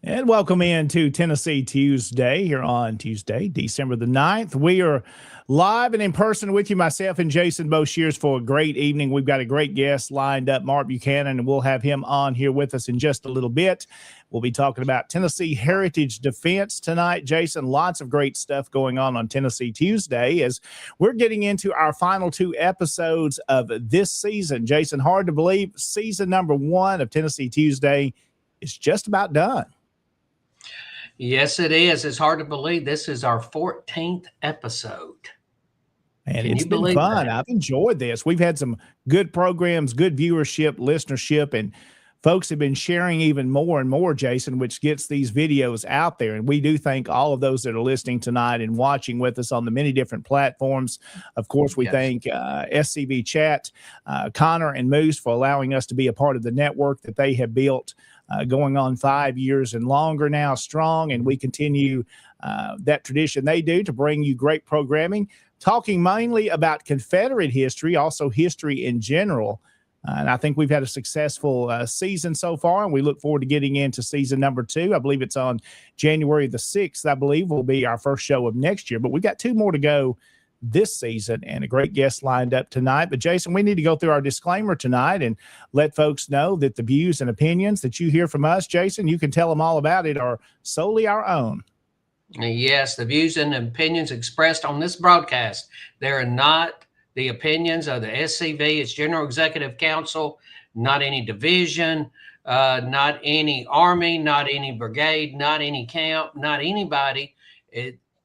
And welcome into Tennessee Tuesday here on Tuesday, December the 9th. We are live and in person with you, myself and Jason Boshears, for a great evening. We've got a great guest lined up, Mark Buchanan, and we'll have him on here with us in just a little bit. We'll be talking about Tennessee Heritage Defense tonight. Jason, lots of great stuff going on Tennessee Tuesday as we're getting into our final two episodes of this season. Jason, hard to believe season number 1 of Tennessee Tuesday is just about done. Yes, it is. It's hard to believe this is our 14th episode. And it's been fun. I've enjoyed this. We've had some good programs, good viewership, listenership, and folks have been sharing even more and more, Jason, which gets these videos out there. And we do thank all of those that are listening tonight and watching with us on the many different platforms. Of course, we thank SCV Chat, Connor and Moose for allowing us to be a part of the network that they have built. Going on 5 years and longer now, strong, and we continue that tradition they do to bring you great programming, talking mainly about Confederate history, also history in general. And I think we've had a successful season so far, and we look forward to getting into season number 2. I believe it's on January the 6th, I believe, will be our first show of next year. But we've got 2 more to go this season and a great guest lined up tonight. But Jason, we need to go through our disclaimer tonight and let folks know that the views and opinions that you hear from us, Jason, you can tell them all about it, are solely our own. Yes, the views and opinions expressed on this broadcast, they're not the opinions of the SCV, its General Executive Council, not any division, not any army, not any brigade, not any camp, not anybody.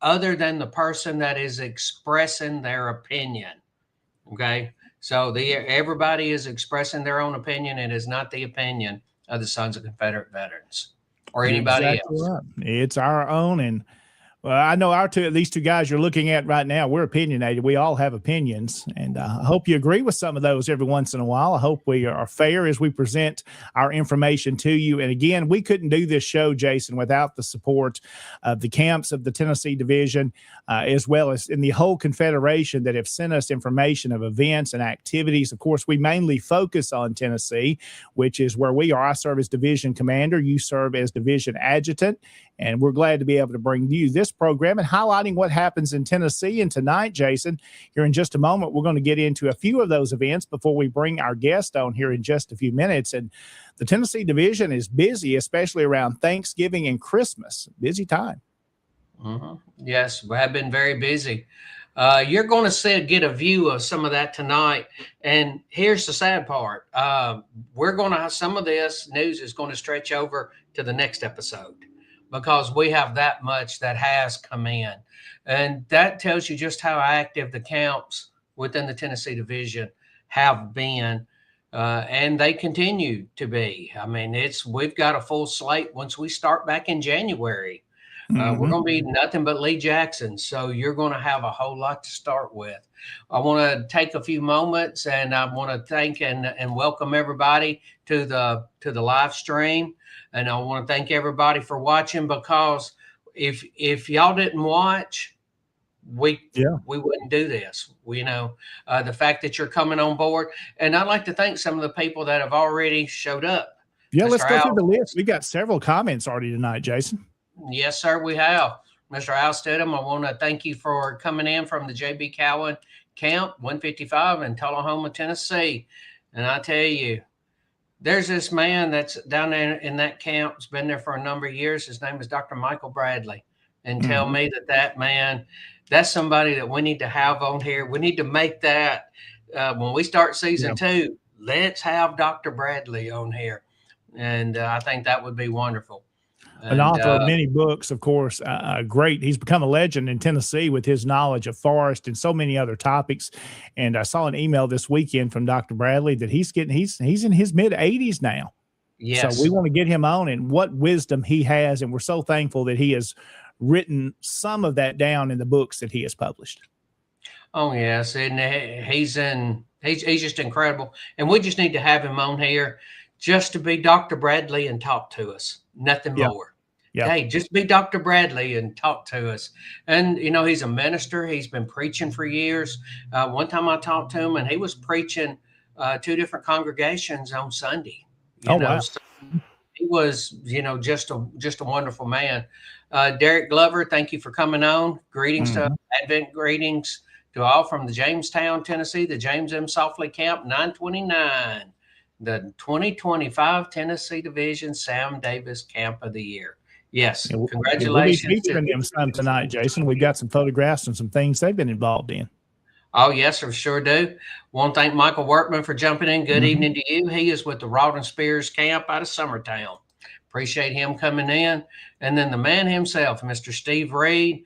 Other than the person that is expressing their opinion. Okay. So everybody is expressing their own opinion. It is not the opinion of the Sons of Confederate Veterans or anybody else. Right. It's our own. And well, I know these two guys you're looking at right now, we're opinionated. We all have opinions, and I hope you agree with some of those every once in a while. I hope we are fair as we present our information to you. And again, we couldn't do this show, Jason, without the support of the camps of the Tennessee Division, as well as in the whole Confederation that have sent us information of events and activities. Of course, we mainly focus on Tennessee, which is where we are. I serve as division commander. You serve as division adjutant. And we're glad to be able to bring you this program and highlighting what happens in Tennessee. And tonight, Jason, here in just a moment, we're going to get into a few of those events before we bring our guest on here in just a few minutes. And the Tennessee Division is busy, especially around Thanksgiving and Christmas. Busy time. Yes, we have been very busy. You're going to get a view of some of that tonight. And here's the sad part. We're going to have some of this news is going to stretch over to the next episode because we have that much that has come in. And that tells you just how active the camps within the Tennessee division have been. And they continue to be. I mean, we've got a full slate once we start back in January. We're going to be nothing but Lee Jackson. So you're going to have a whole lot to start with. I want to take a few moments and I want to thank and welcome everybody to the live stream. And I want to thank everybody for watching, because if y'all didn't watch, we wouldn't do this. The fact that you're coming on board. And I'd like to thank some of the people that have already showed up. Yeah, let's go through the list. We got several comments already tonight, Jason. Yes, sir, we have. Mr. Al Stidham, I want to thank you for coming in from the J.B. Cowan Camp 155 in Tullahoma, Tennessee. And I tell you, there's this man that's down there in that camp. Has been there for a number of years. His name is Dr. Michael Bradley. And tell me that man, that's somebody that we need to have on here. We need to make that when we start season 2, let's have Dr. Bradley on here. And I think that would be wonderful. An author of many books, of course, great. He's become a legend in Tennessee with his knowledge of forest and so many other topics. And I saw an email this weekend from Dr. Bradley that he's in his mid 80s now. Yes. So we want to get him on and what wisdom he has. And we're so thankful that he has written some of that down in the books that he has published. Oh, yes. And he's just incredible. And we just need to have him on here just to be Dr. Bradley and talk to us. Nothing more. Yeah. Hey, just be Dr. Bradley and talk to us. And, he's a minister. He's been preaching for years. One time I talked to him and he was preaching 2 different congregations on Sunday. Wow. So he was, just a wonderful man. Derek Glover, thank you for coming on. Greetings to Advent greetings to all from the Jamestown, Tennessee, the James M. Softly Camp 929. The 2025 Tennessee Division Sam Davis Camp of the Year. Yes, congratulations. We'll be featuring them some tonight, Jason. We've got some photographs and some things they've been involved in. Oh, yes, I sure do. Want to thank Michael Workman for jumping in. Good evening to you. He is with the Rawdon Spears Camp out of Summertown. Appreciate him coming in. And then the man himself, Mr. Steve Reed,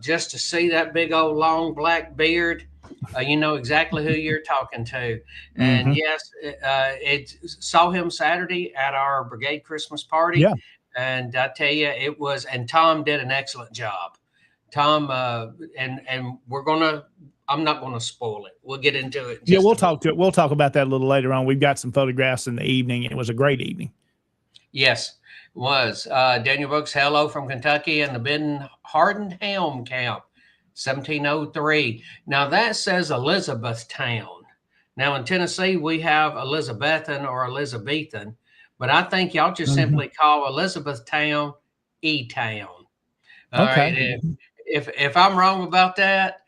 just to see that big old long black beard, you know exactly who you're talking to. And yes, it saw him Saturday at our brigade Christmas party. Yeah. And I tell you, and Tom did an excellent job. Tom, and I'm not going to spoil it. We'll get into it. We'll talk about that a little later on. We've got some photographs in the evening. It was a great evening. Yes, it was. Daniel Brooks, hello from Kentucky, and the Ben Hardened Helm Camp, 1703. Now that says Elizabethtown. Now in Tennessee, we have Elizabethan or Elizabethan, but I think y'all just simply call Elizabethtown E-Town. All right. If I'm wrong about that,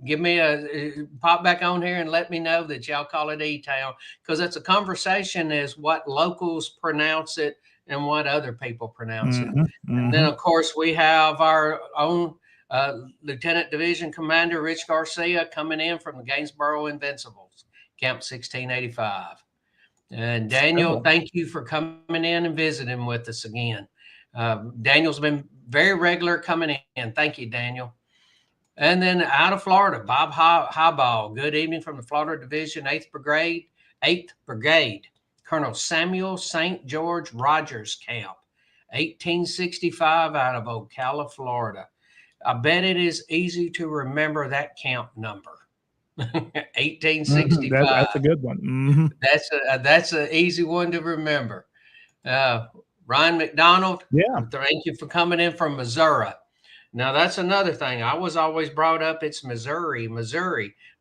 give me pop back on here and let me know that y'all call it E-Town, because it's a conversation is what locals pronounce it and what other people pronounce it. And then, of course, we have our own Lieutenant Division Commander Rich Garcia coming in from the Gainsboro Invincibles, Camp 1685. And Daniel, thank you for coming in and visiting with us again. Daniel's been very regular coming in. Thank you, Daniel. And then out of Florida, Bob Highball. Good evening from the Florida Division 8th Brigade, Colonel Samuel St. George Rogers Camp, 1865 out of Ocala, Florida. I bet it is easy to remember that camp number. 1865. That's a good one. That's an easy one to remember. Ryan McDonald, thank you for coming in from Missouri. Now, that's another thing. I was always brought up, it's Missouri.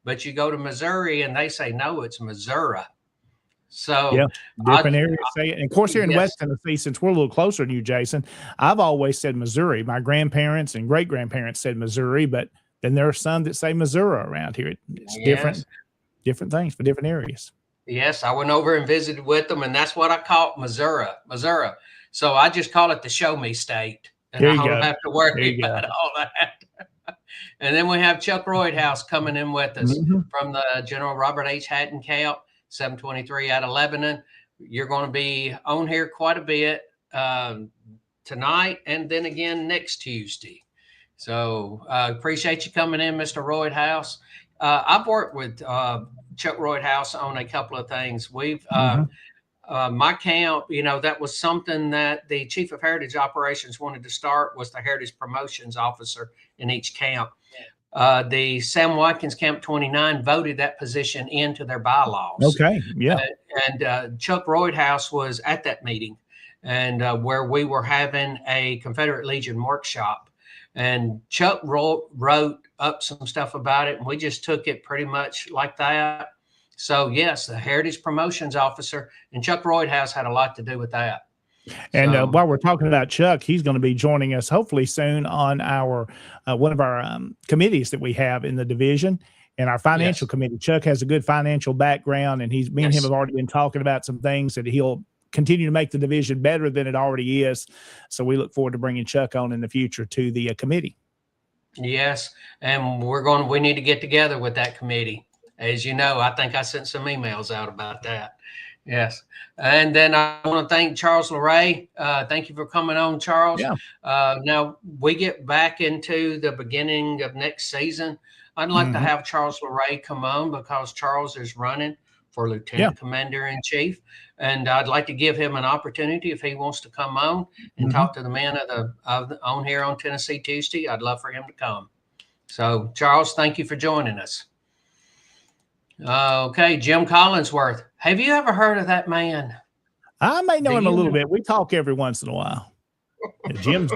But you go to Missouri and they say, no, it's Missouri. So different areas say it. And of course, here in West Tennessee, since we're a little closer to you, Jason, I've always said Missouri. My grandparents and great-grandparents said Missouri, but then there are some that say Missouri around here. It's different things for different areas. Yes, I went over and visited with them, and that's what I call Missouri. So I just call it the Show Me State, and I don't have to worry about all that. And then we have Chuck Roydhouse coming in with us from the General Robert H. Hatton Camp, 723 out of Lebanon. You're going to be on here quite a bit tonight and then again next Tuesday. So appreciate you coming in, Mr. Roydhouse. I've worked with Chuck Roydhouse on a couple of things. We've my camp, that was something that the Chief of Heritage Operations wanted to start, was the Heritage Promotions Officer in each camp. The Sam Watkins Camp 29 voted that position into their bylaws. Okay, yeah. And Chuck Roydhouse was at that meeting, and where we were having a Confederate Legion workshop. And Chuck wrote up some stuff about it, and we just took it pretty much like that. So, yes, the Heritage Promotions Officer, and Chuck Roydhouse had a lot to do with that. And while we're talking about Chuck, he's going to be joining us hopefully soon on our one of our committees that we have in the division, and our financial committee. Chuck has a good financial background, and me and him have already been talking about some things that he'll continue to make the division better than it already is. So we look forward to bringing Chuck on in the future to the committee. Yes, and we need to get together with that committee. As you know, I think I sent some emails out about that. Yes. And then I want to thank Charles LeRae. Thank you for coming on, Charles. Yeah. Now we get back into the beginning of next season. I'd like to have Charles LeRae come on because Charles is running for Lieutenant Commander in Chief. And I'd like to give him an opportunity if he wants to come on and talk to the men on here on Tennessee Tuesday. I'd love for him to come. So, Charles, thank you for joining us. Okay, Jim Collinsworth. Have you ever heard of that man? I may know him a little bit. We talk every once in a while. Jim's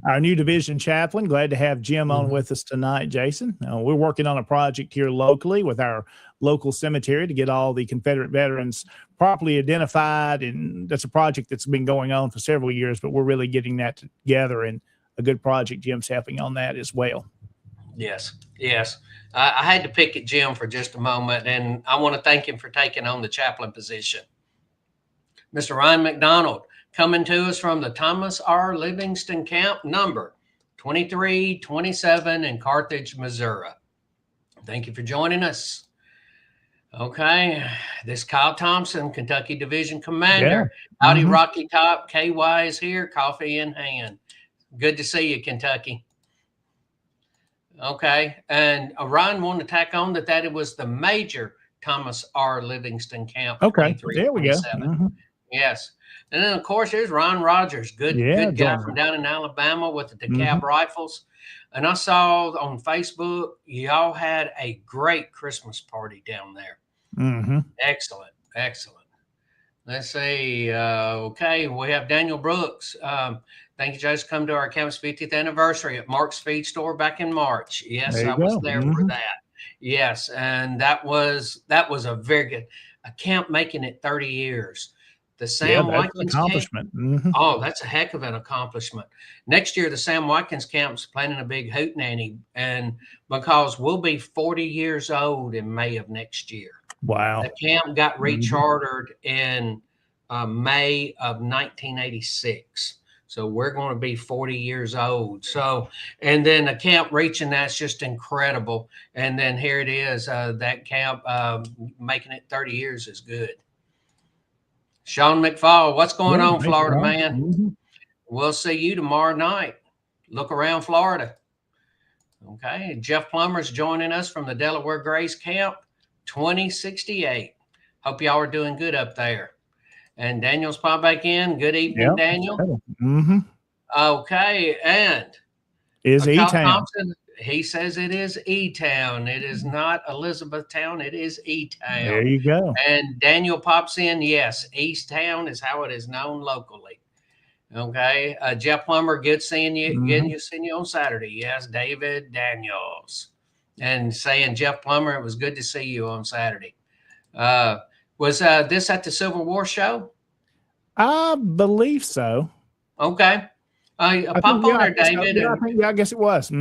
our new division chaplain. Glad to have Jim on with us tonight, Jason. We're working on a project here locally with our local cemetery to get all the Confederate veterans properly identified, and that's a project that's been going on for several years, but we're really getting that together, and a good project. Jim's helping on that as well. Yes. I had to pick at Jim for just a moment, and I want to thank him for taking on the chaplain position. Mr. Ryan McDonald, coming to us from the Thomas R. Livingston Camp, number 2327 in Carthage, Missouri. Thank you for joining us. Okay, this Kyle Thompson, Kentucky Division Commander. Yeah. Howdy, Rocky Top. KY is here, coffee in hand. Good to see you, Kentucky. Okay, and Ryan wanted to tack on that it was the Major Thomas R. Livingston Camp. Okay, there we go. Yes. And then, of course, there's Ron Rogers, good guy from down in Alabama with the DeKalb rifles. And I saw on Facebook, y'all had a great Christmas party down there. Excellent. Let's see. Okay, we have Daniel Brooks. Thank you, Jason. Come to our camp's 50th anniversary at Mark's Feed Store back in March. Yes, I was there for that. Yes, and that was a very good camp, making it 30 years. The Sam Watkins accomplishment. Oh, that's a heck of an accomplishment. Next year, the Sam Watkins camp's planning a big hootenanny, and because we'll be 40 years old in May of next year. Wow. The camp got rechartered in May of 1986. So we're going to be 40 years old. So, and then the camp reaching that's just incredible. And then here it is, that camp making it 30 years is good. Sean McFall, what's going on, Florida man? We'll see you tomorrow night. Look around Florida. Okay, Jeff Plummer's joining us from the Delaware Grace Camp, 2068. Hope y'all are doing good up there. And Daniel's popped back in. Good evening, Daniel. Okay, and is E-Town. He says it is E-Town. It is not Elizabethtown. It is E-Town. There you go. And Daniel pops in. Yes, East Town is how it is known locally. Okay, Jeff Plummer, good seeing you. Seeing you on Saturday. Yes, David Daniels, and saying Jeff Plummer, it was good to see you on Saturday. Was this at the Civil War show? I believe so. Okay. Pop on there, David. I guess it was.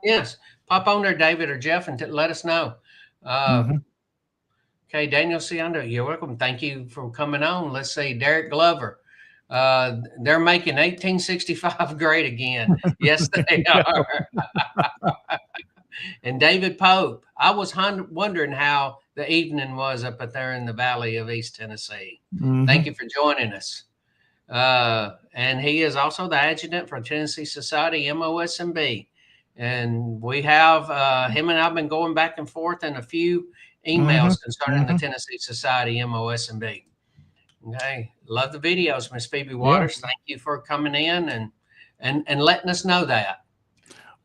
Yes. Pop on there, David or Jeff, and let us know. Okay, Daniel Ciando, you're welcome. Thank you for coming on. Let's see, Derek Glover. They're making 1865 great again. Yes, they are. And David Pope, I was wondering how the evening was up there in the Valley of East Tennessee. Thank you for joining us. And he is also the adjutant for Tennessee Society MOSMB. And we have him and I've been going back and forth in a few emails concerning the Tennessee Society MOSMB. Okay, love the videos, Miss Phoebe Waters. Thank you for coming in and letting us know that.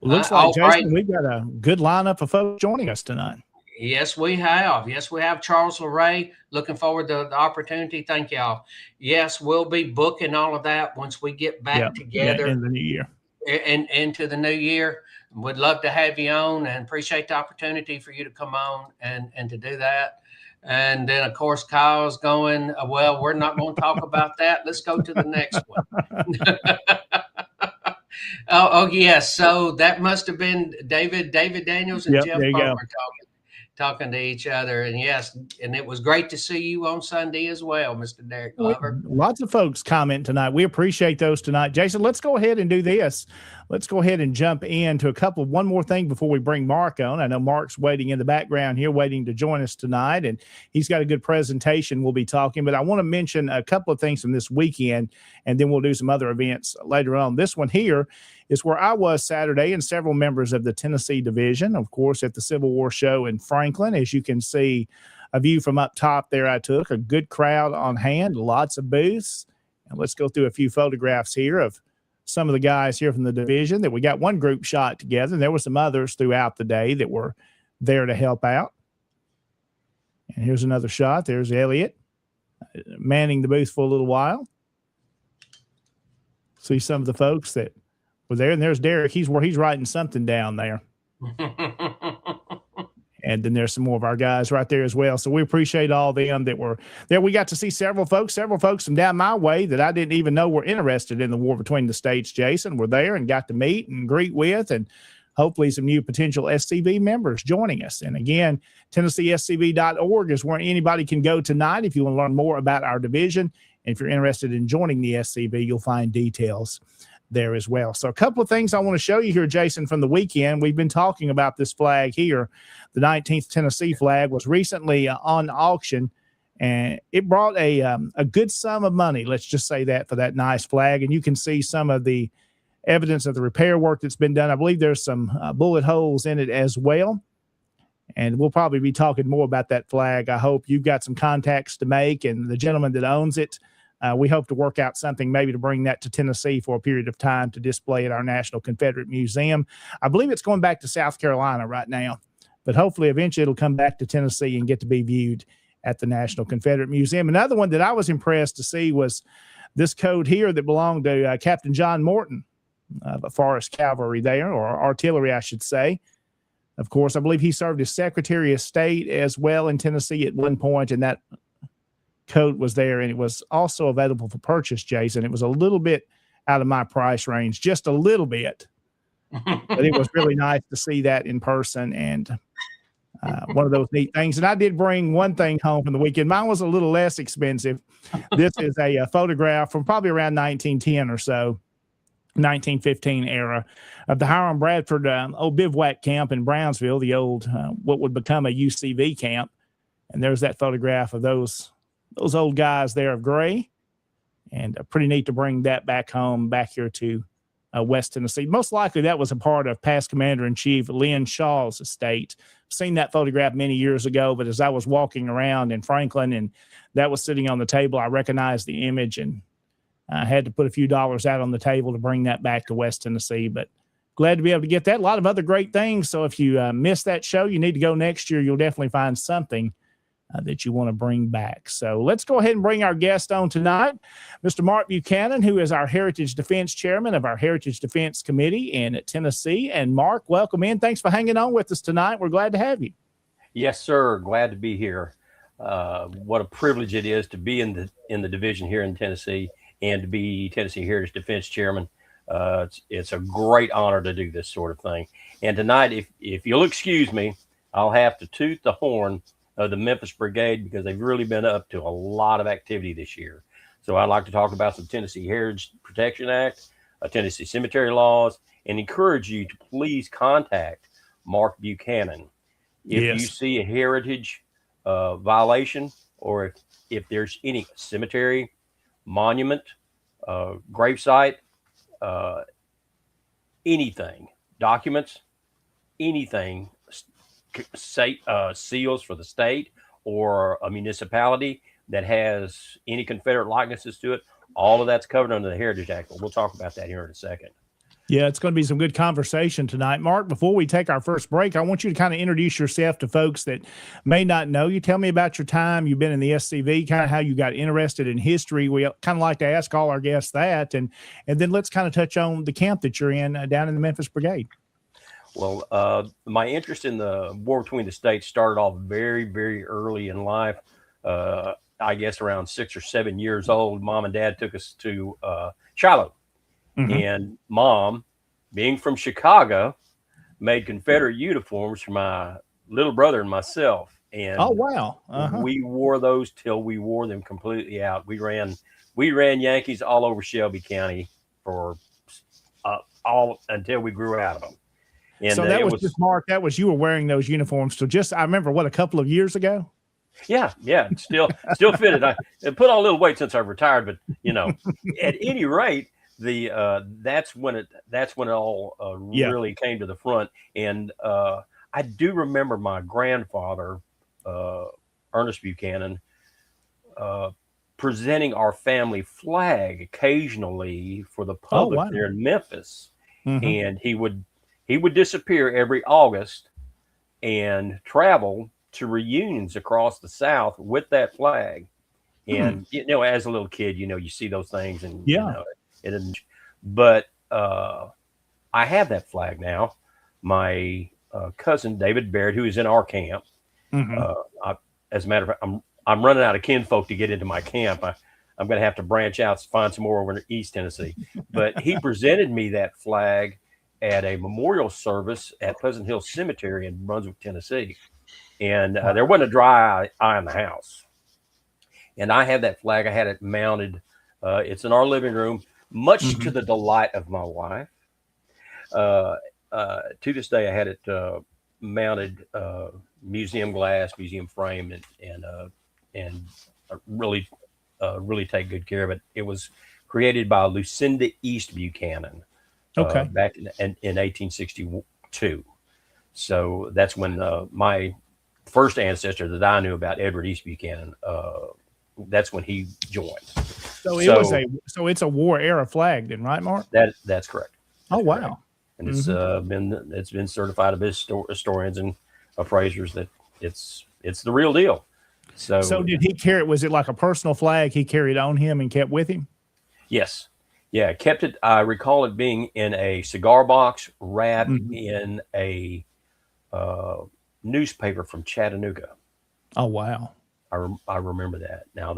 Well, looks like, Jason, we've got a good lineup of folks joining us tonight. Yes, we have. Yes, we have Charles LeRae. Looking forward to the opportunity. Thank y'all. Yes, we'll be booking all of that once we get back together in the new year. And into the new year. Would love to have you on and appreciate the opportunity for you to come on and to do that. And then, of course, Kyle's going, well, we're not going to talk about that. Let's go to the next one. Oh, yes. So that must have been David Daniels and Jeff Palmer talking to each other. And yes, and it was great to see you on Sunday as well, Mr. Derek Glover. Lots of folks comment tonight. We appreciate those tonight. Jason, let's go ahead and do this. Let's go ahead and jump into one more thing before we bring Mark on. I know Mark's waiting in the background here, waiting to join us tonight, and he's got a good presentation we'll be talking, but I want to mention a couple of things from this weekend, and then we'll do some other events later on. This one here is where I was Saturday, and several members of the Tennessee division, of course, at the Civil War show in Franklin. As you can see, a view from up top there I took, a good crowd on hand, lots of booths. And let's go through a few photographs here of some of the guys here from the division that we got one group shot together. And there were some others throughout the day that were there to help out. And here's another shot. There's Elliot manning the booth for a little while. See some of the folks that were there. And there's Derek. He's writing something down there. And then there's some more of our guys right there as well. So we appreciate all them that were there. We got to see several folks from down my way that I didn't even know were interested in the war between the states, Jason. Were there and got to meet and greet with, and hopefully some new potential SCV members joining us. And again, TennesseeSCV.org is where anybody can go tonight if you want to learn more about our division. And if you're interested in joining the SCV, you'll find details there as well. So a couple of things I want to show you here, Jason, from the weekend. We've been talking about this flag here. The 19th Tennessee flag was recently on auction, and it brought a good sum of money. Let's just say that for that nice flag. And you can see some of the evidence of the repair work that's been done. I believe there's some bullet holes in it as well. And we'll probably be talking more about that flag. I hope you've got some contacts to make, and the gentleman that owns it, we hope to work out something maybe to bring that to Tennessee for a period of time to display at our National Confederate Museum. I believe it's going back to South Carolina right now, but hopefully eventually it'll come back to Tennessee and get to be viewed at the National Confederate Museum. Another one that I was impressed to see was this code here that belonged to Captain John Morton of Forest Cavalry there, or artillery, I should say. Of course, I believe he served as Secretary of State as well in Tennessee at one point, and that coat was there, and it was also available for purchase, Jason. It was a little bit out of my price range, just a little bit, but it was really nice to see that in person, and one of those neat things. And I did bring one thing home from the weekend. Mine was a little less expensive. This is a photograph from probably around 1910 or so, 1915 era, of the Hiram Bradford old bivouac camp in Brownsville, the old what would become a UCV camp. And there's that photograph of those old guys there of gray, and pretty neat to bring that back home, back here to West Tennessee. Most likely that was a part of past Commander-in-Chief Lynn Shaw's estate. I've seen that photograph many years ago, but as I was walking around in Franklin and that was sitting on the table, I recognized the image, and I had to put a few dollars out on the table to bring that back to West Tennessee. But glad to be able to get that. A lot of other great things. So if you missed that show, you need to go next year. You'll definitely find something that you want to bring back. So let's go ahead and bring our guest on tonight, Mr. Mark Buchanan, who is our Heritage Defense Chairman of our Heritage Defense Committee in Tennessee. And Mark, welcome in. Thanks for hanging on with us tonight. We're glad to have you. Yes, sir. Glad to be here. What a privilege it is to be in the division here in Tennessee and to be Tennessee Heritage Defense Chairman. It's a great honor to do this sort of thing. And tonight, if you'll excuse me, I'll have to toot the horn of the Memphis Brigade because they've really been up to a lot of activity this year. So I'd like to talk about some Tennessee Heritage Protection Act, Tennessee cemetery laws, and encourage you to please contact Mark Buchanan if you see a heritage violation, or if there's any cemetery, monument, gravesite, anything, documents, anything, seals for the state or a municipality that has any Confederate likenesses to it. All of that's covered under the Heritage Act. But we'll talk about that here in a second. Yeah, it's going to be some good conversation tonight. Mark, before we take our first break, I want you to kind of introduce yourself to folks that may not know you. Tell me about your time. You've been in the SCV, kind of how you got interested in history. We kind of like to ask all our guests that. And then let's kind of touch on the camp that you're in down in the Memphis Brigade. Well, my interest in the war between the states started off very, very early in life. I guess around 6 or 7 years old, Mom and Dad took us to Shiloh. And Mom, being from Chicago, made Confederate uniforms for my little brother and myself. And oh, wow. We wore those till we wore them completely out. We ran Yankees all over Shelby County for all until we grew out of them. And so that was just, Mark, that was, you were wearing those uniforms till just, I remember, what, a couple of years ago? Yeah. Still fitted. I put on a little weight since I've retired, but at any rate, that's when it all really came to the front. And I do remember my grandfather, Ernest Buchanan, presenting our family flag occasionally for the public there in Memphis. And he would disappear every August and travel to reunions across the South with that flag. And as a little kid, you see those things, and but I have that flag now. My cousin David Baird, who is in our camp, as a matter of fact, I'm running out of kinfolk to get into my camp. I'm going to have to branch out to find some more over in East Tennessee. But he presented me that flag at a memorial service at Pleasant Hill Cemetery in Brunswick, Tennessee. And there wasn't a dry eye in the house. And I have that flag. I had it mounted. It's in our living room, much to the delight of my wife. To this day, I had it mounted, museum glass, museum frame, and really take good care of it. It was created by Lucinda East Buchanan back in 1862. So that's when my first ancestor that I knew about, Edward East Buchanan, that's when he joined. So it's a war era flag then, right, Mark? That's correct. Oh, wow. And it's been certified by historians and appraisers that it's the real deal. So did he carry it? Was it like a personal flag he carried on him and kept with him? Yes. Yeah, kept it. I recall it being in a cigar box wrapped in a newspaper from Chattanooga. Oh, wow. I remember that. Now,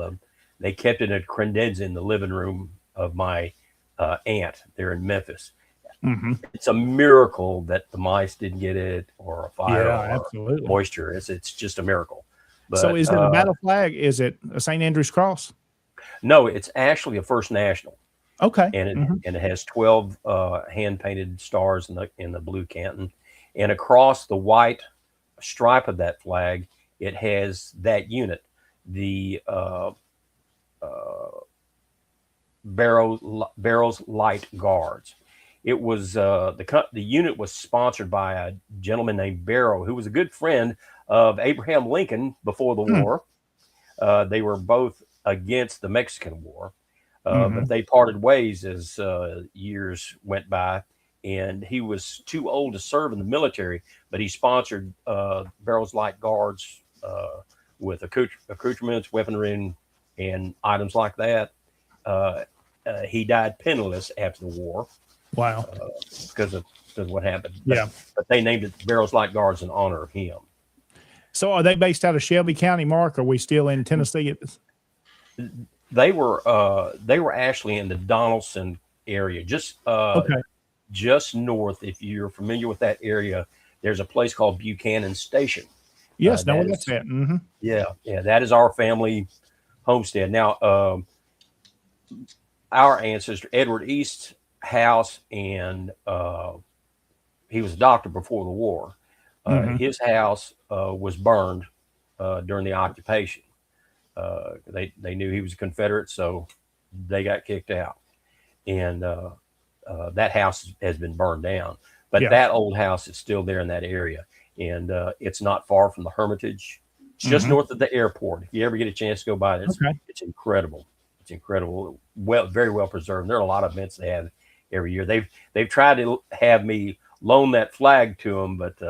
they kept it at credenza in the living room of my aunt there in Memphis. It's a miracle that the mice didn't get it, or a fire, or moisture. It's just a miracle. But, so is it a battle flag? Is it a St. Andrew's cross? No, it's actually a First National. Okay. And it has 12 hand painted stars in the blue canton, and across the white stripe of that flag, it has that unit, the Barrows Light Guards. It was the unit was sponsored by a gentleman named Barrow, who was a good friend of Abraham Lincoln before the war. They were both against the Mexican War, but they parted ways as years went by, and he was too old to serve in the military, but he sponsored Barrows Light Guards with accoutrements, weaponry, and items like that. He died penniless after the war. Wow. Because of what happened. But they named it Barrows Light Guards in honor of him. So are they based out of Shelby County, Mark? Are we still in Tennessee? They were actually in the Donaldson area, just north. If you're familiar with that area, there's a place called Buchanan Station. Yes, no, that's it. Yeah, that is our family homestead. Now, our ancestor Edward East's house, and he was a doctor before the war. His house was burned during the occupation. They knew he was a Confederate, so they got kicked out, and that house has been burned down. But that old house is still there in that area, and it's not far from the Hermitage. It's just north of the airport. If you ever get a chance to go by it, it's incredible. It's incredible. Well, very well preserved. There are a lot of events they have every year. They've tried to have me loan that flag to them, but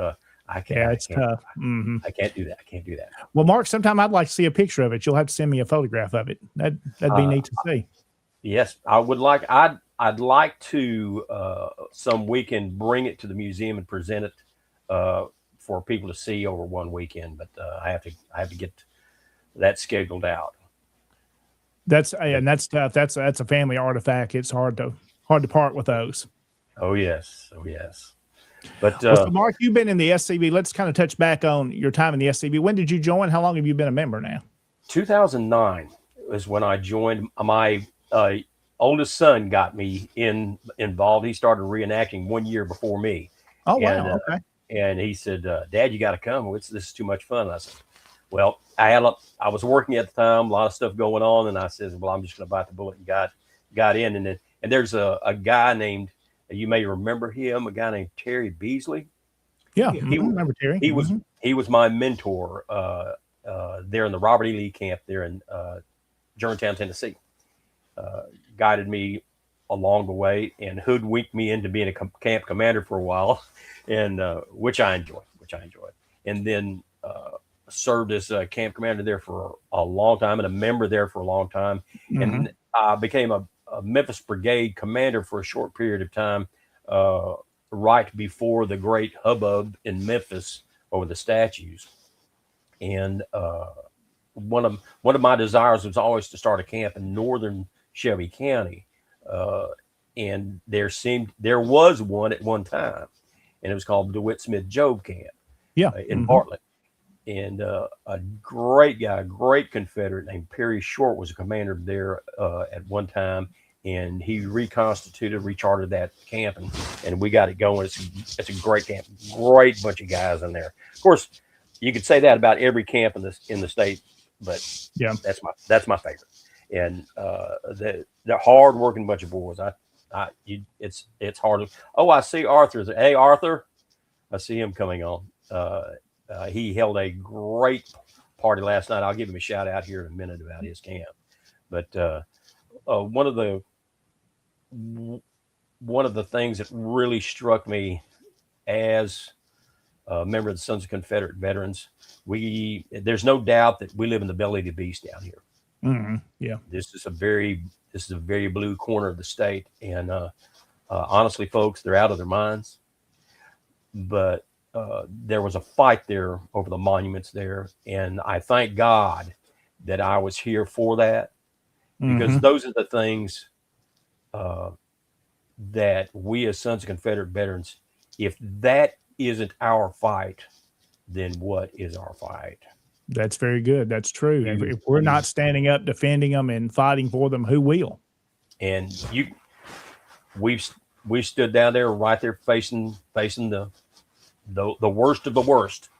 I can't. Yeah, it's tough. I can't do that. I can't do that. Well, Mark, sometime I'd like to see a picture of it. You'll have to send me a photograph of it. That'd be neat to see. Yes, I would like. I'd like to some weekend bring it to the museum and present it for people to see over one weekend. But I have to get that scheduled out. That's tough. That's a family artifact. It's hard to part with those. Oh yes. But so Mark, you've been in the SCV. Let's kind of touch back on your time in the SCV. When did you join? How long have you been a member now? 2009 is when I joined. My oldest son got me involved. He started reenacting 1 year before me. Oh, wow. Okay. And he said, Dad, you got to come. This is too much fun. And I said, well, I was working at the time, a lot of stuff going on. And I said, well, I'm just going to bite the bullet, and got in. And there's a guy named, you may remember him, a guy named Terry Beasley. Yeah. I remember Terry. He was my mentor there in the Robert E. Lee camp there in Germantown, Tennessee. Guided me along the way and hoodwinked me into being a camp commander for a while, and which I enjoyed. And then served as a camp commander there for a long time and a member there for a long time. And I became a Memphis Brigade commander for a short period of time, right before the great hubbub in Memphis over the statues. And one of my desires was always to start a camp in northern Shelby County, and there was one at one time, and it was called DeWitt Smith Job Camp, in Bartlett. And a great guy, great Confederate named Perry Short was a commander there at one time, and he rechartered that camp, and we got it going. It's a great camp, great bunch of guys in there. Of course, you could say that about every camp in the state, but that's my favorite. And they're hard working bunch of boys. It's hard. Oh, I see Arthur. Hey, Arthur, I see him coming on. He held a great party last night. I'll give him a shout out here in a minute about his camp. But one of the things that really struck me as a member of the Sons of Confederate Veterans, there's no doubt that we live in the belly of the beast down here. Yeah, this is a very blue corner of the state, and honestly, folks, they're out of their minds. But there was a fight there over the monuments there, and I thank God that I was here for that, because those are the things that we as Sons of Confederate Veterans, if that isn't our fight, then what is our fight? That's very good. That's true. If we're not standing up, defending them and fighting for them, who will? And we've stood down there, right there, facing the worst of the worst,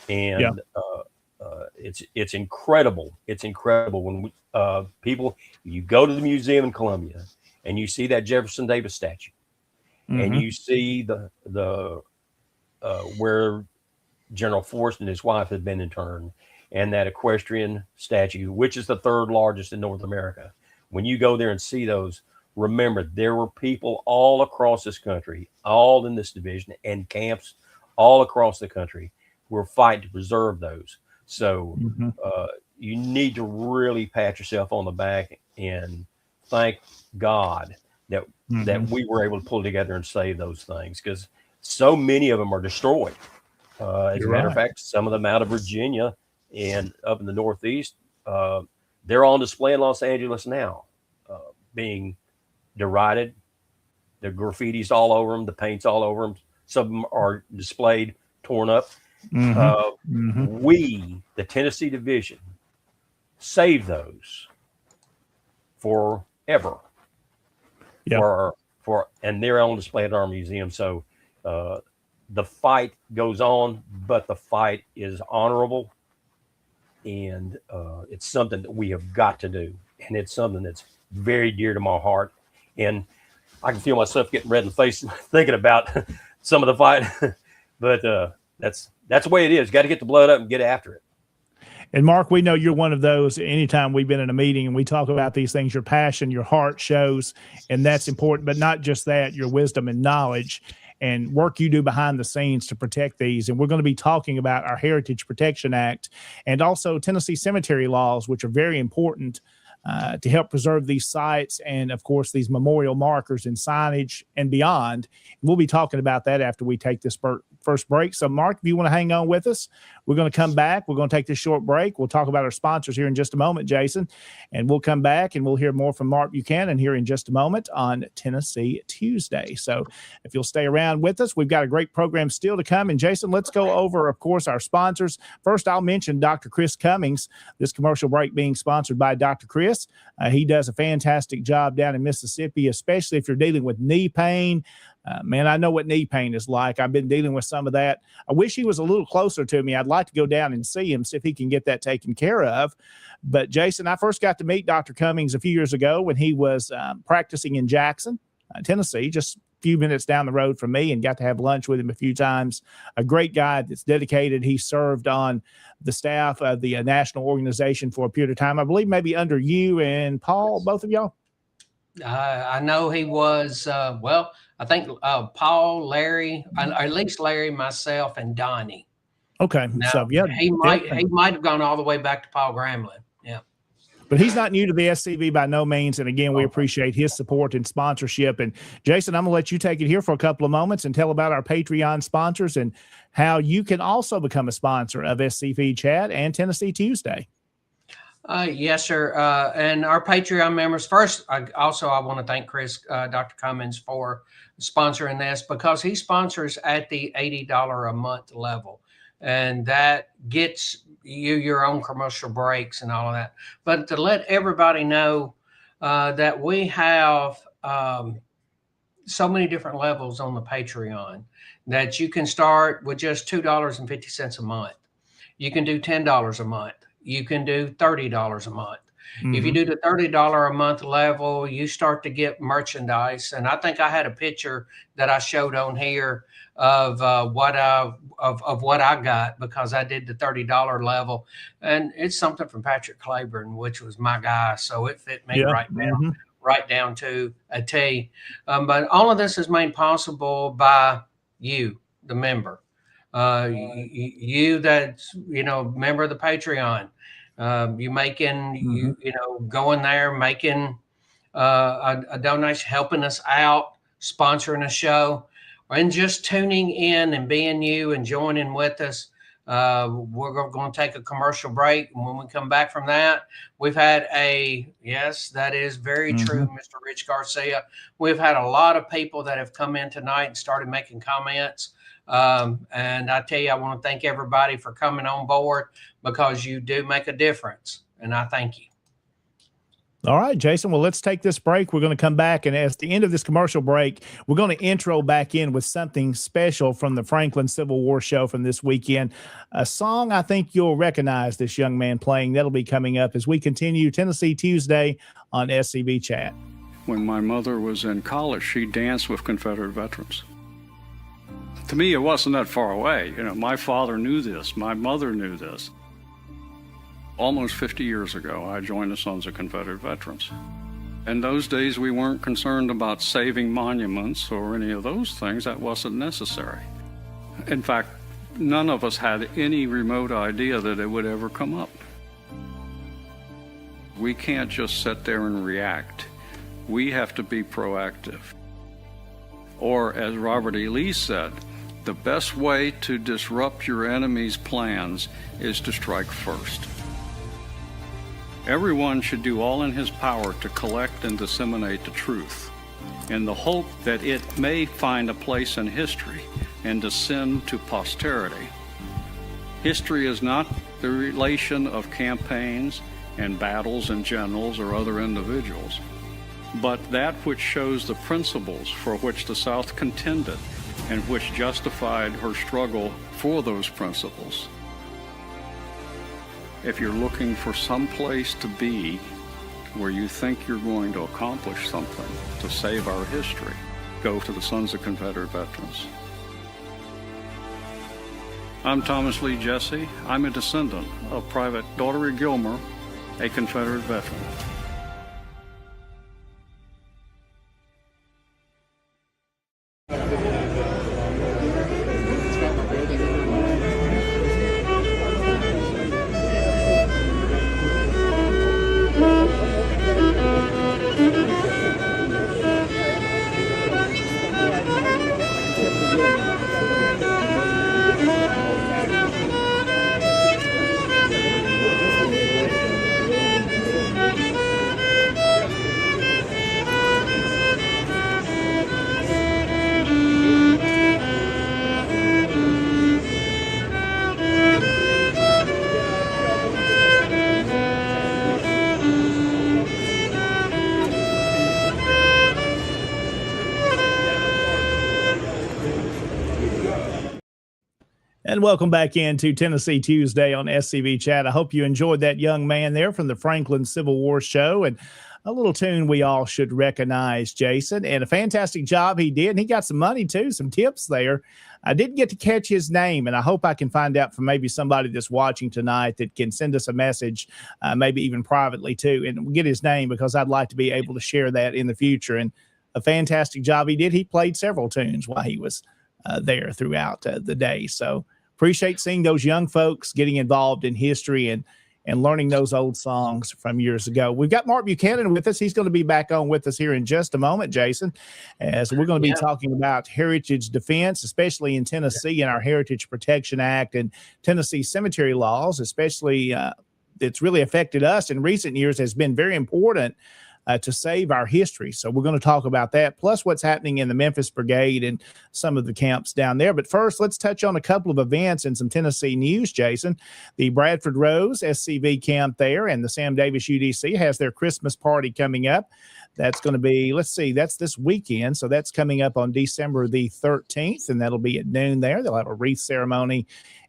and it's incredible. It's incredible when you go to the museum in Columbia and you see that Jefferson Davis statue, and you see the where General Forrest and his wife had been interned, and that equestrian statue, which is the third largest in North America. When you go there and see those, remember there were people all across this country, all in this division, and camps all across the country who were fighting to preserve those. So you need to really pat yourself on the back and thank God that we were able to pull together and save those things, because so many of them are destroyed. As a matter of fact, some of them out of Virginia and up in the Northeast, they're on display in Los Angeles now, being derided. The graffiti's all over them, the paint's all over them. Some of them are displayed, torn up. We, the Tennessee Division, saved those for ever. Yeah. And they're on display at our museum. So the fight goes on, but the fight is honorable, and it's something that we have got to do, and it's something that's very dear to my heart. And I can feel myself getting red in the face thinking about some of the fight, but that's the way it is. Got to get the blood up and get after it. And Mark, we know you're one of those. Anytime we've been in a meeting and we talk about these things, your passion, your heart shows, and that's important. But not just that, your wisdom and knowledge and work you do behind the scenes to protect these. And we're going to be talking about our Heritage Protection Act and also Tennessee cemetery laws, which are very important to help preserve these sites and, of course, these memorial markers and signage and beyond. We'll be talking about that after we take this first break. So, Mark, if you want to hang on with us, we're going to come back. We're going to take this short break. We'll talk about our sponsors here in just a moment, Jason, and we'll come back and we'll hear more from Mark Buchanan here in just a moment on Tennessee Tuesday. So if you'll stay around with us, we've got a great program still to come. And, Jason, let's go over, of course, our sponsors. First, I'll mention Dr. Chris Cummings, this commercial break being sponsored by Dr. Chris. He does a fantastic job down in Mississippi, especially if you're dealing with knee pain. Man, I know what knee pain is like. I've been dealing with some of that. I wish he was a little closer to me. I'd like to go down and see him, see if he can get that taken care of. But, Jason, I first got to meet Dr. Cummings a few years ago when he was practicing in Jackson, Tennessee, just a few minutes down the road from me, and got to have lunch with him a few times. A great guy that's dedicated. He served on the staff of the national organization for a period of time. I believe maybe under you and Paul, both of y'all. I know he was, I think Paul, Larry, at least Larry, myself, and Donnie. Okay. Now, so, yeah. He might have gone all the way back to Paul Gramlin. Yeah. But he's not new to the SCV by no means. And again, we appreciate his support and sponsorship. And Jason, I'm going to let you take it here for a couple of moments and tell about our Patreon sponsors and how you can also become a sponsor of SCV Chat and Tennessee Tuesday. Yes, sir. And our Patreon members, first, I want to thank Chris, Dr. Cummings, for sponsoring this, because he sponsors at the $80 a month level. And that gets you your own commercial breaks and all of that. But to let everybody know that we have so many different levels on the Patreon that you can start with just $2.50 a month. You can do $10 a month. You can do $30 a month. Mm-hmm. If you do the $30 a month level, you start to get merchandise. And I think I had a picture that I showed on here of what I got, because I did the $30 level, and it's something from Patrick Claiborne, which was my guy. So it fit me right down to a T. But all of this is made possible by you, the member. You that's, member of the Patreon, you making, going there, making a donation, helping us out, sponsoring a show, and just tuning in and being you and joining with us. We're going to take a commercial break. And when we come back from that, we've had yes, that is very true, Mr. Rich Garcia. We've had a lot of people that have come in tonight and started making comments. And I tell you, I want to thank everybody for coming on board, because you do make a difference. And I thank you. All right, Jason. Well, let's take this break. We're going to come back, and at the end of this commercial break, we're going to intro back in with something special from the Franklin Civil War show from this weekend. A song I think you'll recognize this young man playing. That'll be coming up as we continue Tennessee Tuesday on SCV Chat. When my mother was in college, she danced with Confederate veterans. To me, it wasn't that far away. My father knew this. My mother knew this. Almost 50 years ago, I joined the Sons of Confederate Veterans. In those days, we weren't concerned about saving monuments or any of those things. That wasn't necessary. In fact, none of us had any remote idea that it would ever come up. We can't just sit there and react. We have to be proactive. Or, as Robert E. Lee said, the best way to disrupt your enemy's plans is to strike first. Everyone should do all in his power to collect and disseminate the truth, in the hope that it may find a place in history and descend to posterity. History is not the relation of campaigns and battles and generals or other individuals. but that which shows the principles for which the South contended and which justified her struggle for those principles. If you're looking for some place to be where you think you're going to accomplish something to save our history, go to the Sons of Confederate Veterans. I'm Thomas Lee Jesse. I'm a descendant of Private Daughtery Gilmer, a Confederate veteran. And welcome back into Tennessee Tuesday on SCV Chat. I hope you enjoyed that young man there from the Franklin Civil War show, and a little tune we all should recognize, Jason, and a fantastic job he did. And he got some money too, some tips there. I didn't get to catch his name, and I hope I can find out from maybe somebody that's watching tonight that can send us a message, maybe even privately too, and get his name, because I'd like to be able to share that in the future. And a fantastic job he did. He played several tunes while he was there throughout the day. So appreciate seeing those young folks getting involved in history and learning those old songs from years ago. We've got Mark Buchanan with us. He's going to be back on with us here in just a moment, Jason, as we're going to be talking about heritage defense, especially in Tennessee and our Heritage Protection Act and Tennessee cemetery laws, especially it's really affected us in recent years, has been very important to save our history. So we're going to talk about that, plus what's happening in the Memphis Brigade and some of the camps down there. But first, let's touch on a couple of events and some Tennessee news, Jason. The Bradford Rose SCV camp there and the Sam Davis UDC has their Christmas party coming up. That's going to be, let's see, that's this weekend. So that's coming up on December the 13th, and that'll be at noon there. They'll have a wreath ceremony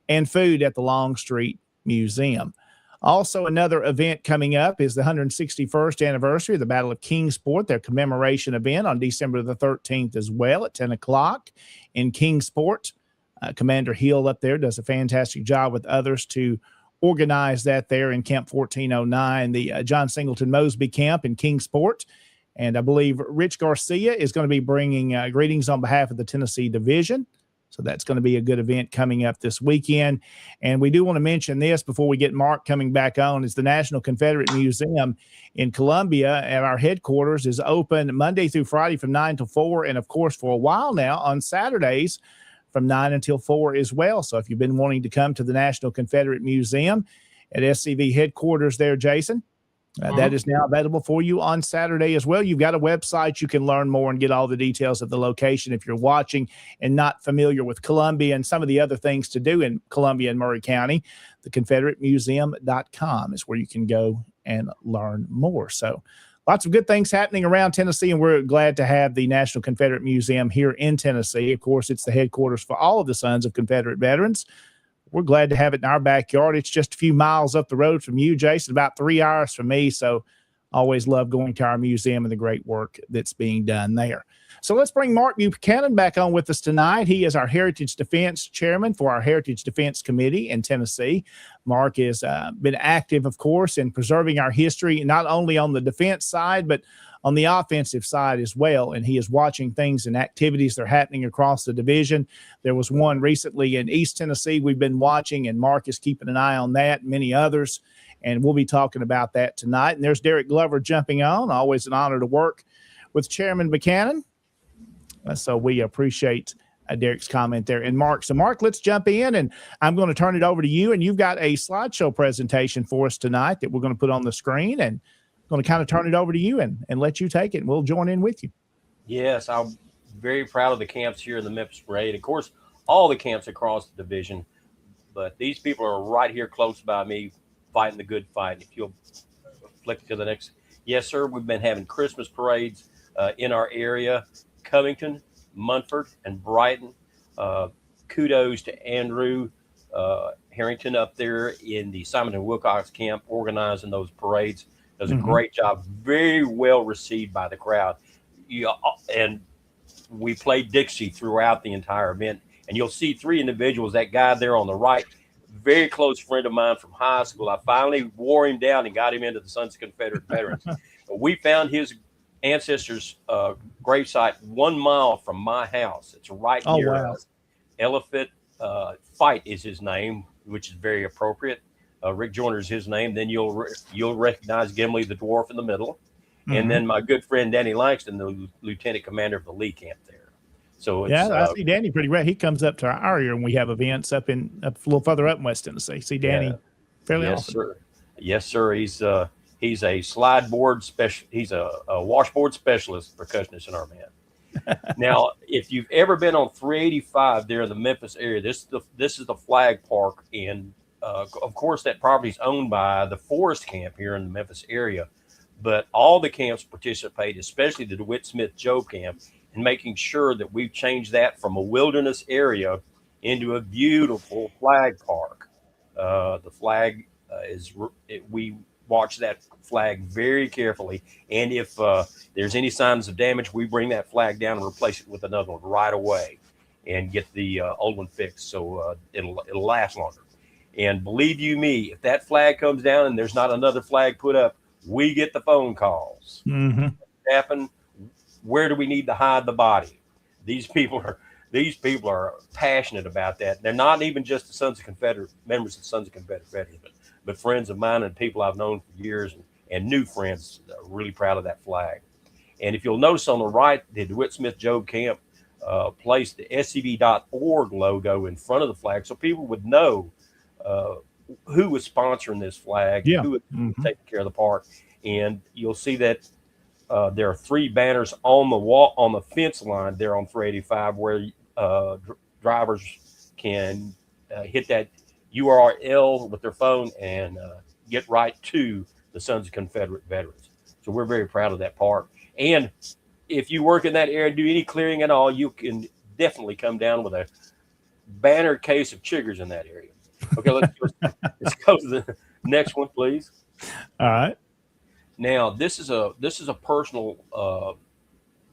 and food at the Longstreet Museum. Also, another event coming up is the 161st anniversary of the Battle of Kingsport, their commemoration event on December the 13th as well at 10 o'clock in Kingsport. Commander Hill up there does a fantastic job with others to organize that there in Camp 1409, the John Singleton Mosby Camp in Kingsport. And I believe Rich Garcia is going to be bringing greetings on behalf of the Tennessee Division. So that's going to be a good event coming up this weekend. And we do want to mention this before we get Mark coming back on, is the National Confederate Museum in Columbia at our headquarters is open Monday through Friday from 9 to 4. And of course, for a while now on Saturdays from 9 until 4 as well. So if you've been wanting to come to the National Confederate Museum at SCV headquarters there, Jason, that is now available for you on Saturday as well. You've got a website. You can learn more and get all the details of the location if you're watching and not familiar with Columbia and some of the other things to do in Columbia and Murray County. The ConfederateMuseum.com is where you can go and learn more. So lots of good things happening around Tennessee, and we're glad to have the National Confederate Museum here in Tennessee. Of course, it's the headquarters for all of the Sons of Confederate Veterans. We're glad to have it in our backyard. It's just a few miles up the road from you, Jason, about 3 hours from me. So always love going to our museum and the great work that's being done there. So let's bring Mark Buchanan back on with us tonight. He is our Heritage Defense Chairman for our Heritage Defense Committee in Tennessee. Mark has been active, of course, in preserving our history, not only on the defense side, but on the offensive side as well. And he is watching things and activities that are happening across the division. There was one recently in East Tennessee we've been watching, and Mark is keeping an eye on that, and many others. And we'll be talking about that tonight. And there's Derek Glover jumping on. Always an honor to work with Chairman Buchanan. So we appreciate Derek's comment there. And Mark, so Mark, let's jump in, and I'm going to turn it over to you. And you've got a slideshow presentation for us tonight that we're going to put on the screen, and going to kind of turn it over to you and let you take it, and we'll join in with you. Yes, I'm very proud of the camps here in the Memphis Parade. Of course, all the camps across the division, but these people are right here close by me fighting the good fight. If you'll flick to the next Yes, sir. We've been having Christmas parades in our area, Covington, Munford, and Brighton. Kudos to Andrew Harrington up there in the Simon and Wilcox camp organizing those parades. Does a great job. Very well received by the crowd. And we played Dixie throughout the entire event. And you'll see three individuals. That guy there on the right, very close friend of mine from high school. I finally wore him down and got him into the Sons of Confederate Veterans. We found his ancestors' gravesite 1 mile from my house. It's right near us. Elephant Fight is his name, which is very appropriate. Rick Joyner is his name. Then you'll recognize Gimli the dwarf in the middle. And then my good friend Danny Langston, the lieutenant commander of the Lee camp there. So it's, I see Danny pretty rare. He comes up to our area when we have events up a little further up in West Tennessee. See Danny fairly often. Sir. Yes, sir. He's a slide board special. He's a washboard specialist percussionist in our band. Now, if you've ever been on 385 there in the Memphis area, this is the flag park, and of course that property is owned by the Forest Camp here in the Memphis area. But all the camps participate, especially the DeWitt Smith Job Camp, in making sure that we've changed that from a wilderness area into a beautiful flag park. The flag we watch that flag very carefully, and if there's any signs of damage, we bring that flag down and replace it with another one right away, and get the old one fixed so it'll last longer. And believe you me, if that flag comes down and there's not another flag put up, we get the phone calls. Happen. Where do we need to hide the body? These people are passionate about that. They're not even just the Sons of Confederate members of the Sons of Confederate Veterans, but friends of mine and people I've known for years, and new friends are really proud of that flag. And if you'll notice on the right, the DeWitt Smith Job Camp placed the SCV.org logo in front of the flag, so people would know who was sponsoring this flag, who was taking care of the park. And you'll see that there are 3 banners on the wall, on the fence line there on 385, where drivers can hit that URL with their phone and get right to the Sons of Confederate Veterans. So we're very proud of that park. And if you work in that area and do any clearing at all, you can definitely come down with a banner case of chiggers in that area. Okay, let's go to the next one, please. All right. Now, this is a personal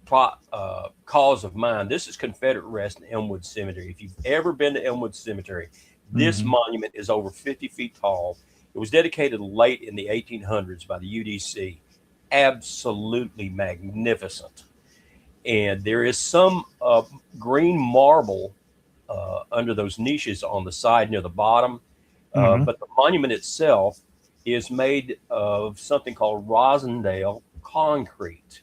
cause of mine. This is Confederate rest in Elmwood Cemetery. If you've ever been to Elmwood Cemetery, this monument is over 50 feet tall. It was dedicated late in the 1800s by the UDC. Absolutely magnificent. And there is some green marble under those niches on the side near the bottom. But the monument itself is made of something called Rosendale concrete.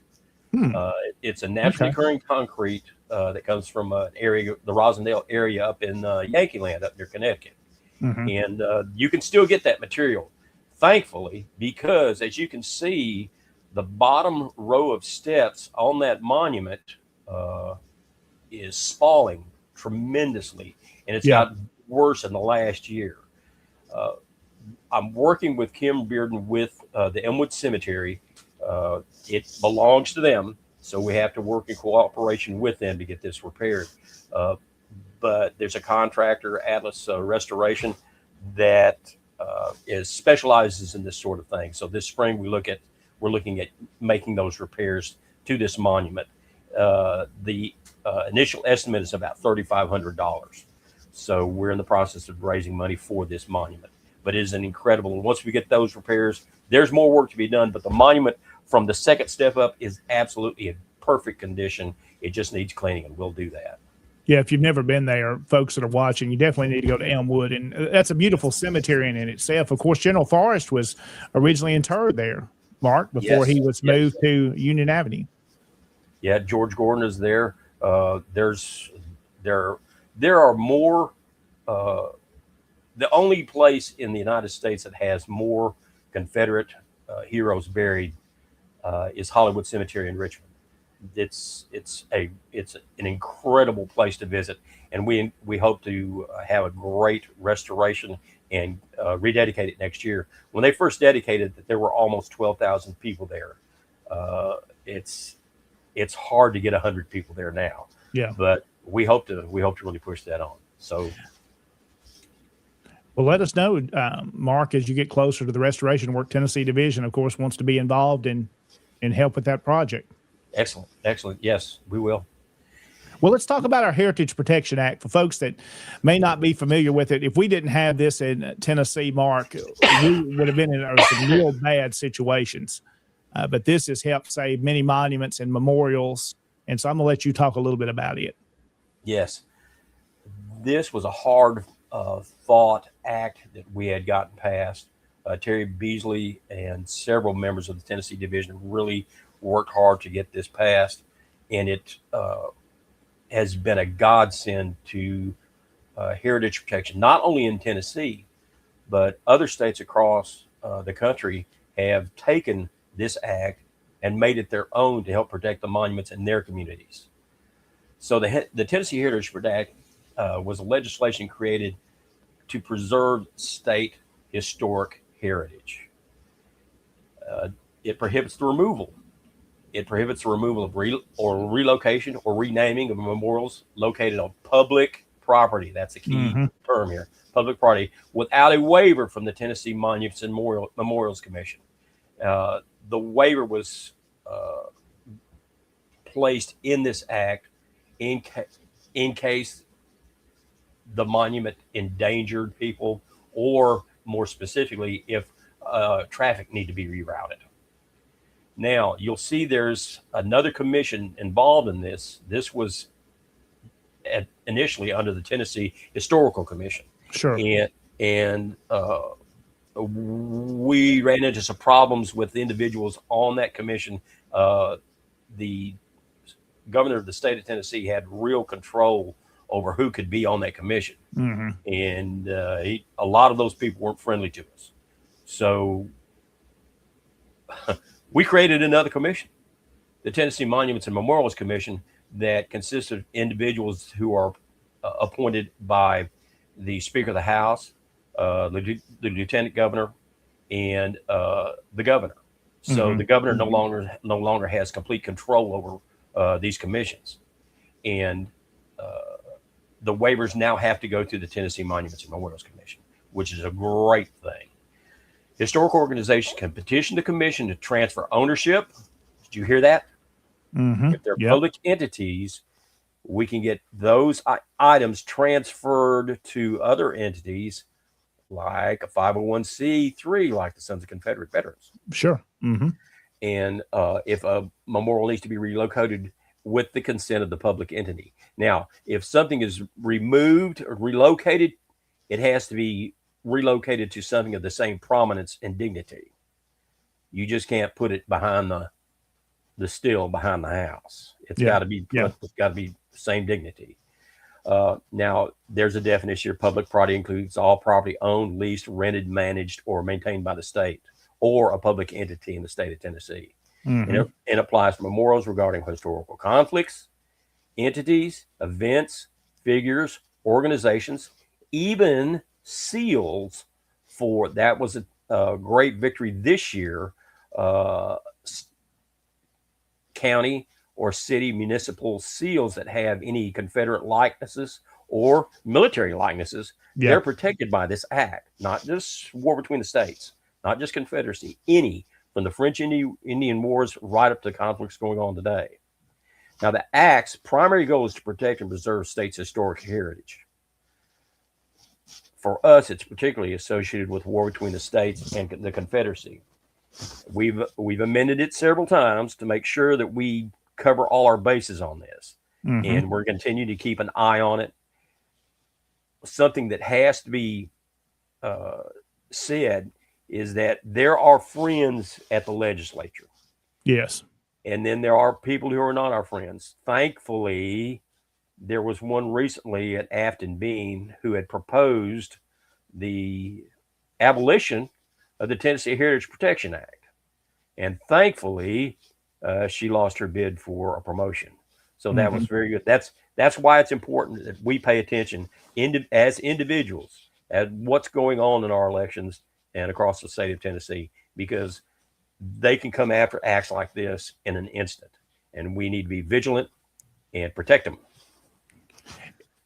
It's a naturally occurring concrete that comes from an area, the Rosendale area up in Yankee Land up near Connecticut. And you can still get that material, thankfully, because as you can see, the bottom row of steps on that monument is spalling tremendously, and it's gotten worse in the last year. I'm working with Kim Bearden with the Elmwood Cemetery. It belongs to them, so we have to work in cooperation with them to get this repaired. But there's a contractor, Atlas Restoration, that specializes in this sort of thing. So this spring we're looking at making those repairs to this monument. The initial estimate is about $3,500. So we're in the process of raising money for this monument. But it is an incredible, and once we get those repairs, there's more work to be done. But the monument from the second step up is absolutely in perfect condition. It just needs cleaning, and we'll do that. Yeah, if you've never been there, folks that are watching, you definitely need to go to Elmwood. And that's a beautiful cemetery in itself. Of course, General Forrest was originally interred there, Mark, before he was moved to Union Avenue. Yeah, George Gordon is there. There are more. The only place in the United States that has more Confederate heroes buried is Hollywood Cemetery in Richmond. It's an incredible place to visit, and we hope to have a great restoration and rededicate it next year. When they first dedicated it, there were almost 12,000 people there. It's hard to get 100 people there now. Yeah. But we hope to really push that on. So, well, let us know, Mark, as you get closer to the restoration work. Tennessee Division, of course, wants to be involved and help with that project. Excellent. Yes, we will. Well, let's talk about our Heritage Protection Act for folks that may not be familiar with it. If we didn't have this in Tennessee, Mark, we would have been in some real bad situations. But this has helped save many monuments and memorials. And so I'm going to let you talk a little bit about it. Yes. This was a hard fought act that we had gotten passed. Terry Beasley and several members of the Tennessee Division really worked hard to get this passed. And it has been a godsend to heritage protection, not only in Tennessee, but other states across the country have taken this act and made it their own to help protect the monuments in their communities. So the Tennessee Heritage Protection Act was a legislation created to preserve state historic heritage. It prohibits the removal. It prohibits the removal of relocation or renaming of memorials located on public property. That's a key term here. Public property without a waiver from the Tennessee Monuments and Memorials Commission. The waiver was placed in this act in case the monument endangered people, or more specifically, if traffic need to be rerouted. Now, you'll see there's another commission involved in this. This was initially under the Tennessee Historical Commission. Sure. And we ran into some problems with individuals on that commission. The governor of the state of Tennessee had real control over who could be on that commission. And a lot of those people weren't friendly to us. So we created another commission, the Tennessee Monuments and Memorials Commission, that consists of individuals who are appointed by the Speaker of the House, the Lieutenant Governor, and the Governor. So the Governor no longer has complete control over these commissions, and the waivers now have to go through the Tennessee Monuments and Memorials Commission, which is a great thing. Historic organizations can petition the commission to transfer ownership. Did you hear that? If they're public entities, we can get those items transferred to other entities, like a 501c3, like the Sons of Confederate Veterans. Sure. And if a memorial needs to be relocated with the consent of the public entity. Now, if something is removed or relocated, it has to be relocated to something of the same prominence and dignity. You just can't put it behind the still behind the house. It's got to be it's got to be the same dignity. Now, there's a definition here. Public property includes all property owned, leased, rented, managed, or maintained by the state or a public entity in the state of Tennessee. And it applies to memorials regarding historical conflicts, entities, events, figures, organizations, even seals for, that was a great victory this year, county or city municipal seals that have any Confederate likenesses or military likenesses. They're protected by this act, not just war between the states, not just Confederacy, any, from the French Indian Wars right up to conflicts going on today. Now, the act's primary goal is to protect and preserve states' historic heritage. For us, it's particularly associated with war between the states and the Confederacy. We've amended it several times to make sure that we cover all our bases on this, and we're continuing to keep an eye on it. Something that has to be said is that there are friends at the legislature. Yes. And then there are people who are not our friends. Thankfully, there was one recently at Afton Bean who had proposed the abolition of the Tennessee Heritage Protection Act. And thankfully, she lost her bid for a promotion. So that was very good. That's why it's important that we pay attention as individuals at what's going on in our elections and across the state of Tennessee, because they can come after acts like this in an instant, and we need to be vigilant and protect them.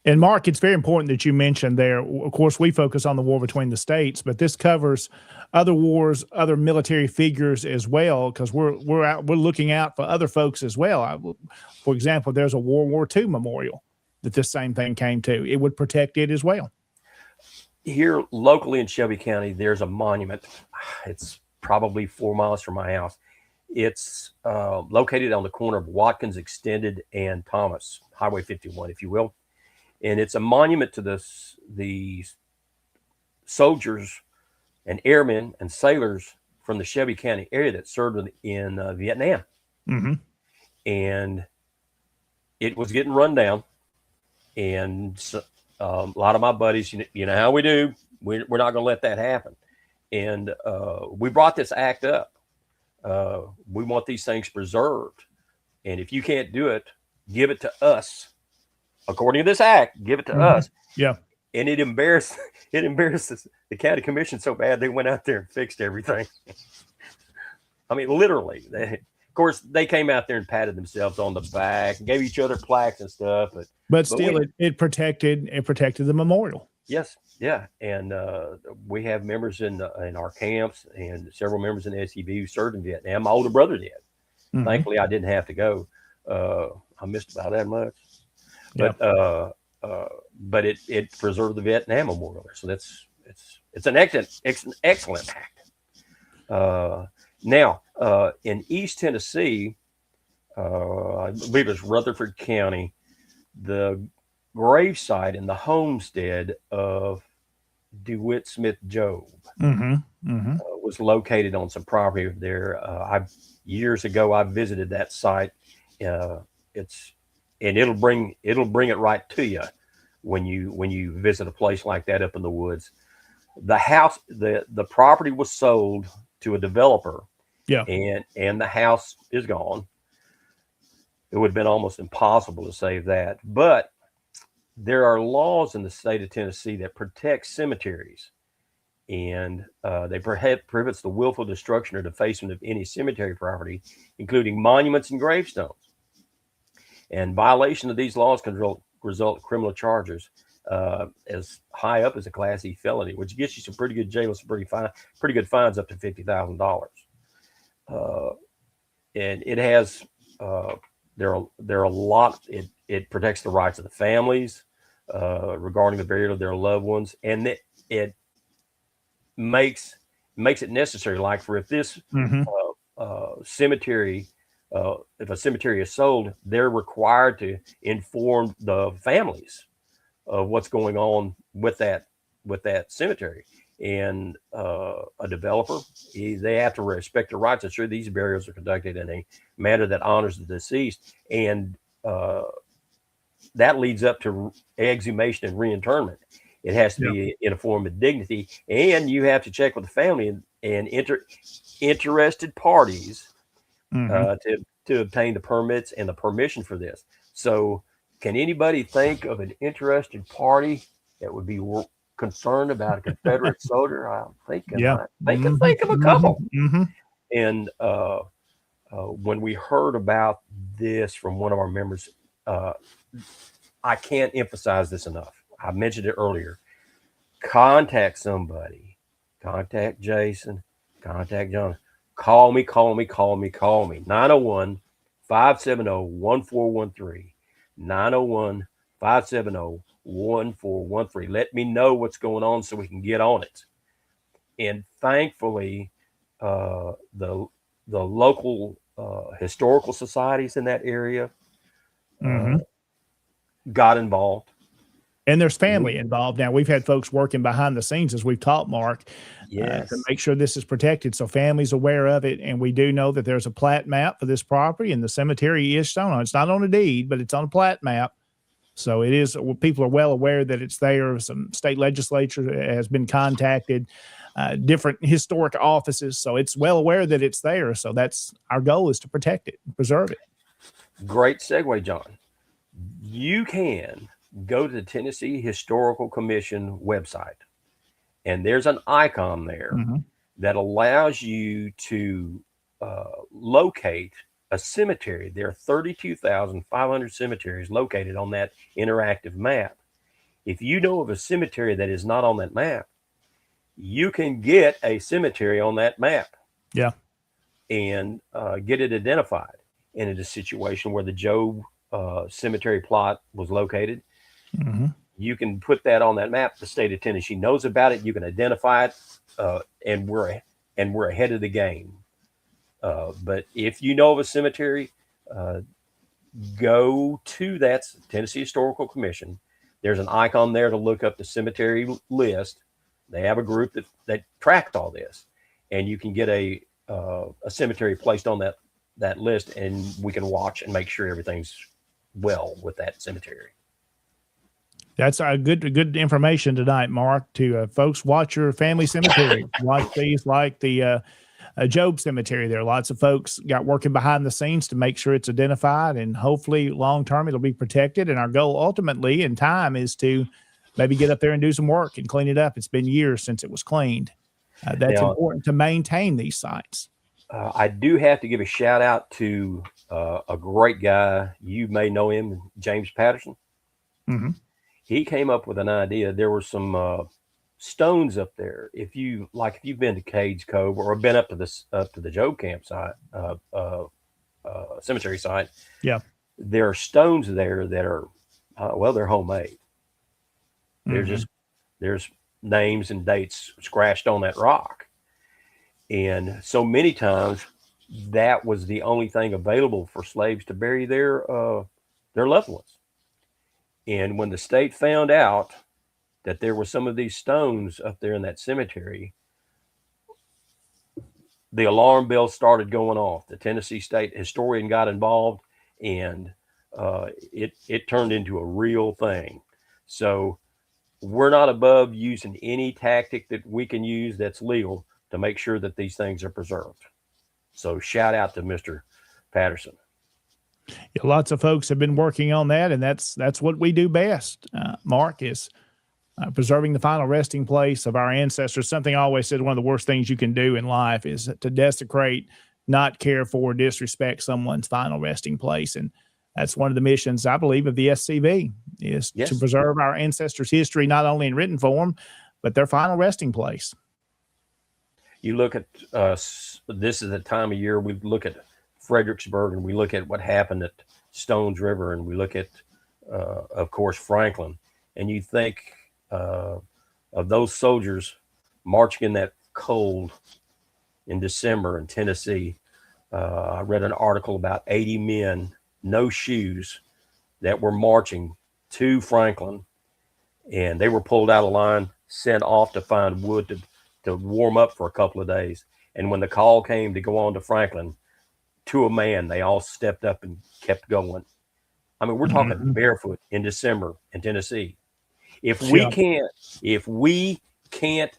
And Mark, it's very important that you mentioned there. Of course, we focus on the war between the states, but this covers other wars, other military figures as well, because we're looking out for other folks as well. For example, there's a World War II memorial that this same thing came to. It would protect it as well. Here locally in Shelby County, there's a monument. It's probably 4 miles from my house. It's located on the corner of Watkins Extended and Thomas, Highway 51, if you will. And it's a monument to the soldiers and airmen and sailors from the Shelby County area that served in Vietnam. Mm-hmm. And it was getting run down. And so, a lot of my buddies, you know how we do. We're not going to let that happen. And we brought this act up. We want these things preserved. And if you can't do it, give it to us. According to this act, give it to us. Yeah. And it embarrassed the county commission so bad they went out there and fixed everything. I mean, literally. Of course, they came out there and patted themselves on the back and gave each other plaques and stuff. But still, it protected the memorial. Yes, yeah. And we have members in our camps and several members in the SCV who served in Vietnam. My older brother did. Mm-hmm. Thankfully, I didn't have to go. I missed about that much. But but it preserved the Vietnam Memorial there, so it's an excellent act. Now in East Tennessee, I believe it's Rutherford County, the gravesite in the homestead of DeWitt Smith Job was located on some property there. Years ago I visited that site. And it'll bring it right to you when you visit a place like that up in the woods. The house, the property was sold to a developer. Yeah. And the house is gone. It would have been almost impossible to save that. But there are laws in the state of Tennessee that protect cemeteries. And they prohibits the willful destruction or defacement of any cemetery property, including monuments and gravestones. And violation of these laws can result in criminal charges as high up as a Class E felony, which gets you some pretty good jail, some pretty good fines up to $50,000. And it has there are a lot. It protects the rights of the families regarding the burial of their loved ones, and it makes it necessary. Like for if this cemetery. If a cemetery is sold, they're required to inform the families of what's going on with that cemetery. And a developer, they have to respect the rights. Ensure these burials are conducted in a manner that honors the deceased, and that leads up to exhumation and reinterment. It has to be in a form of dignity, and you have to check with the family and interested parties. To obtain the permits and the permission for this. So can anybody think of an interested party that would be concerned about a Confederate soldier? I'm thinking, I can think of a couple. And when we heard about this from one of our members, I can't emphasize this enough. I mentioned it earlier. Contact somebody. Contact Jason. Contact John. Call me. 901-570-1413. 901-570-1413. Let me know what's going on so we can get on it. And thankfully, the local historical societies in that area got involved. And there's family involved. Now, we've had folks working behind the scenes as we've talked, Mark, to make sure this is protected. So families aware of it. And we do know that there's a plat map for this property, and the cemetery is shown on. It's not on a deed, but it's on a plat map. So it is. People are well aware that it's there. Some state legislature has been contacted, different historic offices. So it's well aware that it's there. So that's our goal, is to protect it, preserve it. Great segue, John. You can go to the Tennessee Historical Commission website, and there's an icon there that allows you to locate a cemetery. There are 32,500 cemeteries located on that interactive map. If you know of a cemetery that is not on that map, you can get a cemetery on that map. Yeah. And get it identified. And in a situation where the Job cemetery plot was located, you can put that on that map. The state of Tennessee knows about it. You can identify it, and we're ahead of the game. But if you know of a cemetery, go to that Tennessee Historical Commission. There's an icon there to look up the cemetery list. They have a group that tracks all this, and you can get a cemetery placed on that list, and we can watch and make sure everything's well with that cemetery. That's good information tonight, Mark. To folks, watch your family cemetery. Watch these like the Job Cemetery. There are lots of folks got working behind the scenes to make sure it's identified, and hopefully long term it'll be protected. And our goal ultimately in time is to maybe get up there and do some work and clean it up. It's been years since it was cleaned. That's important to maintain these sites. I do have to give a shout out to a great guy. You may know him, James Patterson. He came up with an idea. There were some stones up there. If you've been to Cades Cove or been up to the Job campsite, cemetery site, there are stones there that are they're homemade. There's names and dates scratched on that rock. And so many times that was the only thing available for slaves to bury their loved ones. And when the state found out that there were some of these stones up there in that cemetery, the alarm bell started going off. The Tennessee State historian got involved, and it turned into a real thing. So we're not above using any tactic that we can use that's legal to make sure that these things are preserved. So shout out to Mr. Patterson. Yeah, lots of folks have been working on that, and that's what we do best, Mark, is preserving the final resting place of our ancestors. Something I always said, one of the worst things you can do in life is to desecrate, not care for, disrespect someone's final resting place. And that's one of the missions, I believe, of the SCV is to preserve our ancestors' history, not only in written form, but their final resting place. You look at this is the time of year we look at Fredericksburg, and we look at what happened at Stones River, and we look at, of course, Franklin, and you think of those soldiers marching in that cold in December in Tennessee. I read an article about 80 men, no shoes, that were marching to Franklin, and they were pulled out of line, sent off to find wood to warm up for a couple of days. And when the call came to go on to Franklin, to a man, they all stepped up and kept going. I mean, we're talking barefoot in December in Tennessee. If we can't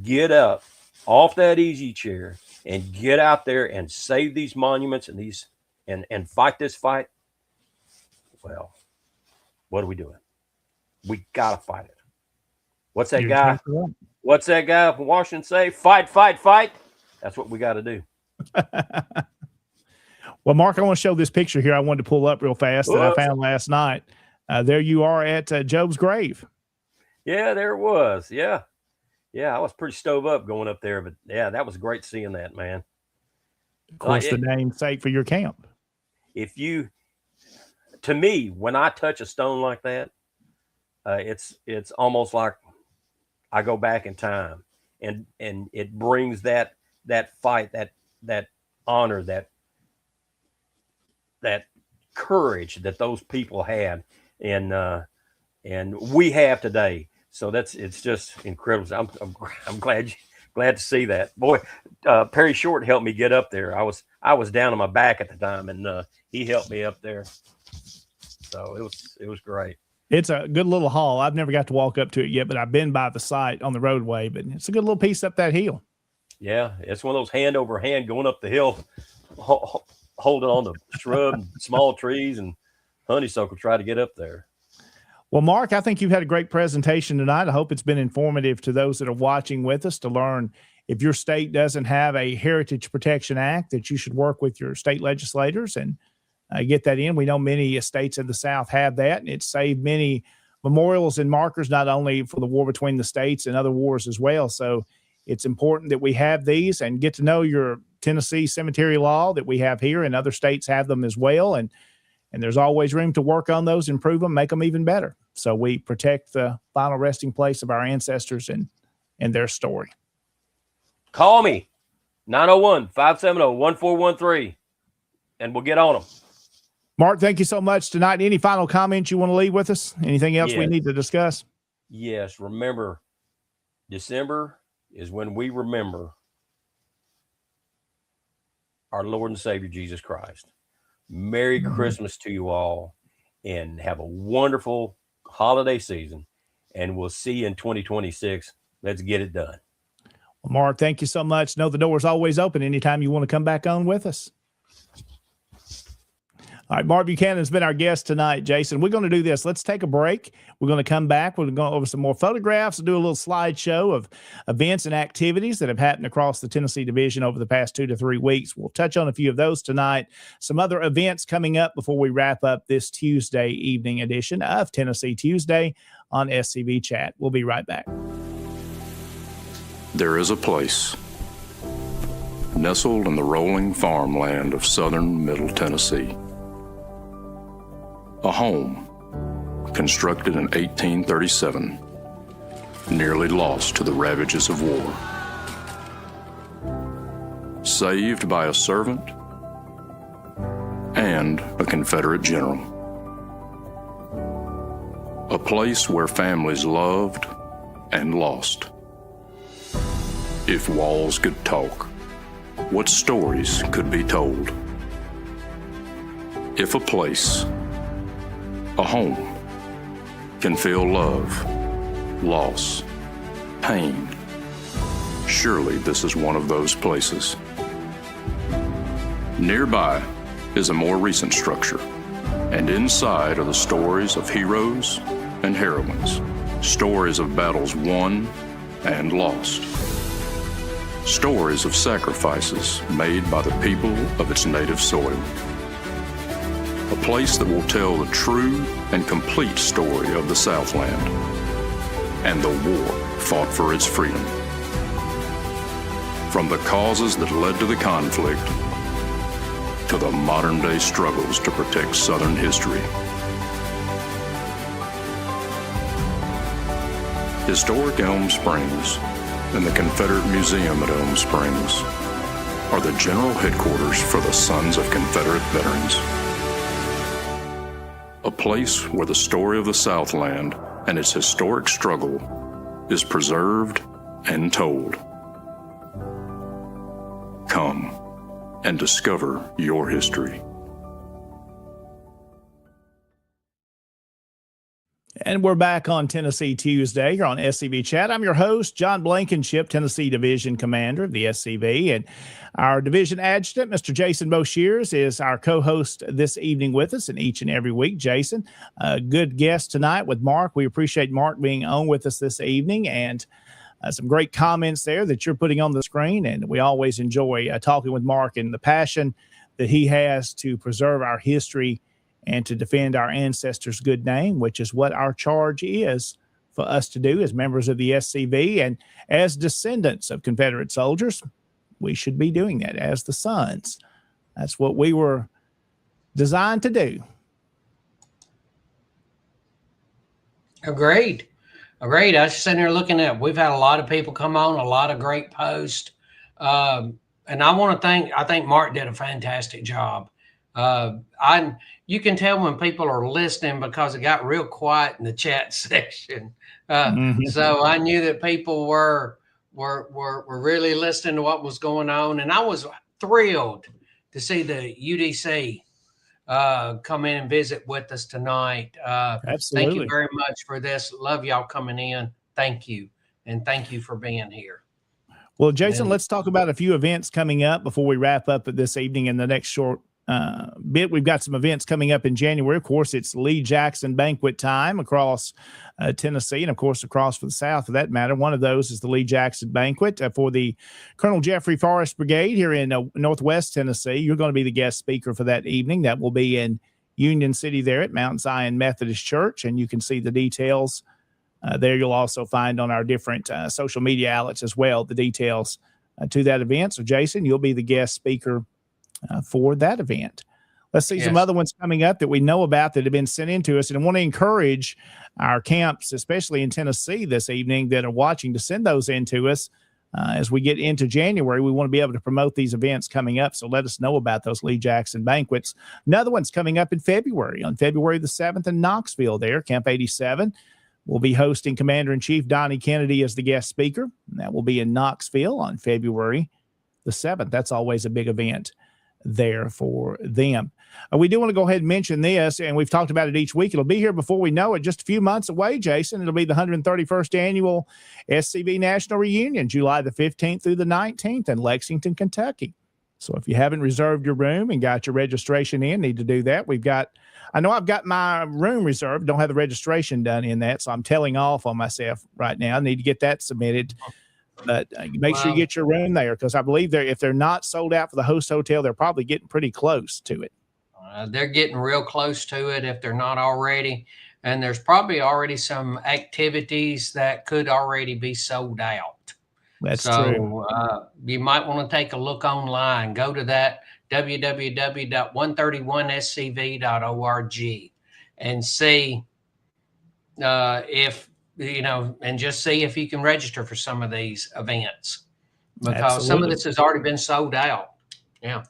get up off that easy chair and get out there and save these monuments and fight this fight, well, what are we doing? We gotta fight it. What's that guy? What's that guy from Washington say? Fight, fight, fight. That's what we got to do. Well, Mark, I want to show this picture here. I wanted to pull up real fast that I found last night. There you are at Job's grave. Yeah, there it was. Yeah. I was pretty stove up going up there, but yeah, that was great seeing that, man. Of course, the namesake for your camp. To me, when I touch a stone like that, it's almost like I go back in time, and it brings that fight, that honor, that courage that those people had, and we have today. So it's just incredible. I'm glad to see that. Boy, Perry Short helped me get up there. I was down on my back at the time, and he helped me up there. So it was great. It's a good little haul. I've never got to walk up to it yet, but I've been by the site on the roadway, but it's a good little piece up that hill. Yeah. It's one of those hand over hand going up the hill, holding on to shrub and small trees and honeysuckle, try to get up there. Well, Mark, I think you've had a great presentation tonight. I hope it's been informative to those that are watching with us to learn if your state doesn't have a Heritage Protection Act, that you should work with your state legislators and get that in. We know many states in the South have that, and it's saved many memorials and markers, not only for the war between the states and other wars as well. So it's important that we have these and get to know your Tennessee cemetery law that we have here, and other states have them as well. And there's always room to work on those, improve them, make them even better. So we protect the final resting place of our ancestors and their story. Call me, 901-570-1413, and we'll get on them. Mark, thank you so much tonight. Any final comments you want to leave with us? Anything else we need to discuss? Yes. Remember, December is when we remember our Lord and Savior, Jesus Christ. Merry Christmas to you all, and have a wonderful holiday season, and we'll see you in 2026. Let's get it done. Well, Mark, thank you so much. Know the door is always open anytime you want to come back on with us. All right, Mark Buchanan has been our guest tonight, Jason. We're going to do this. Let's take a break. We're going to come back. We're going to go over some more photographs and do a little slideshow of events and activities that have happened across the Tennessee Division over the past 2 to 3 weeks. We'll touch on a few of those tonight. Some other events coming up before we wrap up this Tuesday evening edition of Tennessee Tuesday on SCV Chat. We'll be right back. There is a place nestled in the rolling farmland of southern Middle Tennessee. A home constructed in 1837, nearly lost to the ravages of war. Saved by a servant and a Confederate general. A place where families loved and lost. If walls could talk, what stories could be told? If a place, a home, can feel love, loss, pain, surely this is one of those places. Nearby is a more recent structure, and inside are the stories of heroes and heroines, stories of battles won and lost, stories of sacrifices made by the people of its native soil. A place that will tell the true and complete story of the Southland and the war fought for its freedom. From the causes that led to the conflict to the modern-day struggles to protect Southern history. Historic Elm Springs and the Confederate Museum at Elm Springs are the general headquarters for the Sons of Confederate Veterans. A place where the story of the Southland and its historic struggle is preserved and told. Come and discover your history. And we're back on Tennessee Tuesday here on SCV Chat. I'm your host, John Blankenship, Tennessee Division Commander of the SCV. And our Division Adjutant, Mr. Jason Boshears, is our co-host this evening with us, and each and every week. Jason, a good guest tonight with Mark. We appreciate Mark being on with us this evening, and some great comments there that you're putting on the screen. And we always enjoy talking with Mark and the passion that he has to preserve our history and to defend our ancestors' good name, which is what our charge is for us to do as members of the SCV. And as descendants of Confederate soldiers, we should be doing that as the sons. That's what we were designed to do. Agreed. Agreed. I was just sitting there looking at, we've had a lot of people come on, a lot of great posts. And I want to I think Mark did a fantastic job. You can tell when people are listening because it got real quiet in the chat section. So I knew that people were really listening to what was going on. And I was thrilled to see the UDC come in and visit with us tonight. Absolutely. Thank you very much for this. Love y'all coming in. Thank you. And thank you for being here. Well, Jason, let's talk about a few events coming up before we wrap up this evening in the next short bit. We've got some events coming up in January. Of course, it's Lee Jackson banquet time across Tennessee, and of course across for the South for that matter. One of those is the Lee Jackson banquet for the Colonel Jeffrey Forrest Brigade here in Northwest Tennessee. You're going to be the guest speaker for that evening. That will be in Union City there at Mount Zion Methodist Church, and you can see the details there. You'll also find on our different social media outlets as well the details to that event. So, Jason, you'll be the guest speaker for that event. Let's see some other ones coming up that we know about that have been sent in to us. And I want to encourage our camps, especially in Tennessee this evening, that are watching to send those in to us. As we get into January, we want to be able to promote these events coming up. So let us know about those Lee Jackson banquets. Another one's coming up in February, on February the 7th in Knoxville there, Camp 87. We'll be hosting Commander-in-Chief Donnie Kennedy as the guest speaker. And that will be in Knoxville on February the 7th. That's always a big event there for them. We do want to go ahead and mention this, and we've talked about it each week. It'll be here before we know it, just a few months away, Jason. It'll be the 131st annual SCV National Reunion, July the 15th through the 19th in Lexington, Kentucky. So if you haven't reserved your room and got your registration in, need to do that. I know I've got my room reserved, don't have the registration done in that, so I'm telling off on myself right now. I need to get that submitted. But make sure you get your room there, because I believe if they're not sold out for the host hotel, they're probably getting pretty close to it. They're getting real close to it if they're not already. And there's probably already some activities that could already be sold out. That's true. You might want to take a look online. Go to that www.131scv.org and see if, and just see if you can register for some of these events, because some of this has already been sold out. Yeah.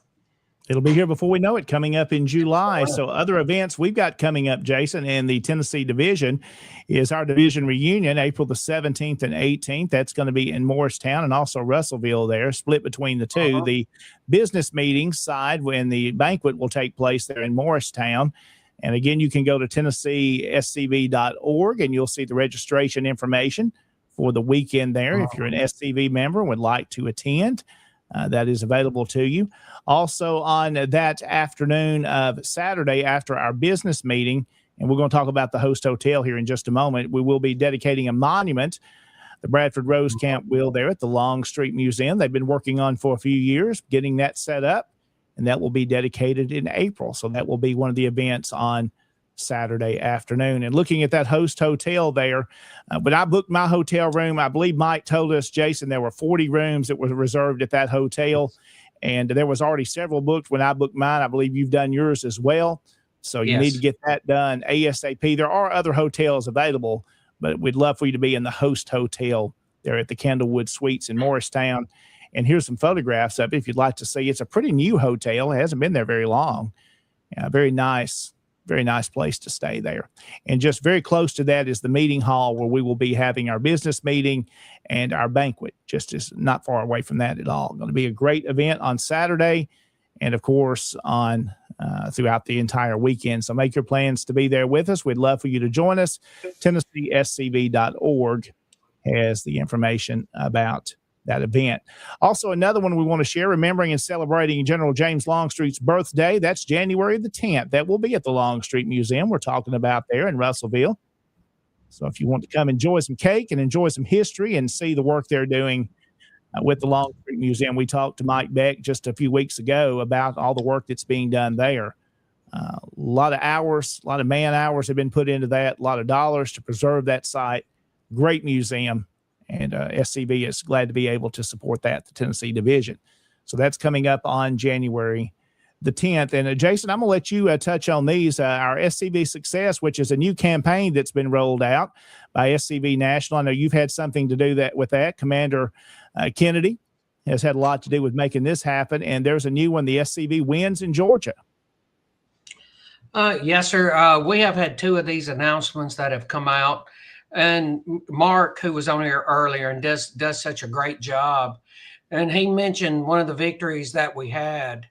It'll be here before we know it, coming up in July. So other events we've got coming up, Jason, in the Tennessee division is our division reunion, April the 17th and 18th. That's going to be in Morristown and also Russellville there, split between the two. The business meeting side, when the banquet will take place there in Morristown. And again, you can go to TennesseeSCV.org and you'll see the registration information for the weekend there. If you're an SCV member and would like to attend, that is available to you. Also on that afternoon of Saturday after our business meeting, and we're going to talk about the host hotel here in just a moment, we will be dedicating a monument. The Bradford Rose Camp will there at the Long Street Museum. They've been working on for a few years, getting that set up, and that will be dedicated in April. So that will be one of the events on Saturday afternoon. And looking at that host hotel there, when I booked my hotel room, I believe Mike told us, Jason, there were 40 rooms that were reserved at that hotel, and there was already several booked when I booked mine. I believe you've done yours as well. So you need to get that done ASAP. There are other hotels available, but we'd love for you to be in the host hotel there at the Candlewood Suites in Morristown. And here's some photographs of it if you'd like to see. It's a pretty new hotel. It hasn't been there very long. Very nice place to stay there. And just very close to that is the meeting hall where we will be having our business meeting and our banquet. Just is not far away from that at all. Going to be a great event on Saturday and, of course, on throughout the entire weekend. So make your plans to be there with us. We'd love for you to join us. TennesseeSCV.org has the information about that event. Also, another one we want to share, remembering and celebrating General James Longstreet's birthday. That's January the 10th. That will be at the Longstreet Museum we're talking about there in Russellville. So if you want to come enjoy some cake and enjoy some history and see the work they're doing with the Longstreet Museum, we talked to Mike Beck just a few weeks ago about all the work that's being done there. A lot of hours, a lot of man hours have been put into that, a lot of dollars to preserve that site. Great museum. And SCV is glad to be able to support that, the Tennessee division. So that's coming up on January the 10th. And Jason, I'm going to let you touch on these. Our SCV Success, which is a new campaign that's been rolled out by SCV National. I know you've had something to do with that. Commander Kennedy has had a lot to do with making this happen. And there's a new one, the SCV Wins in Georgia. Yes, sir. We have had two of these announcements that have come out. And Mark, who was on here earlier and does such a great job, and he mentioned one of the victories that we had.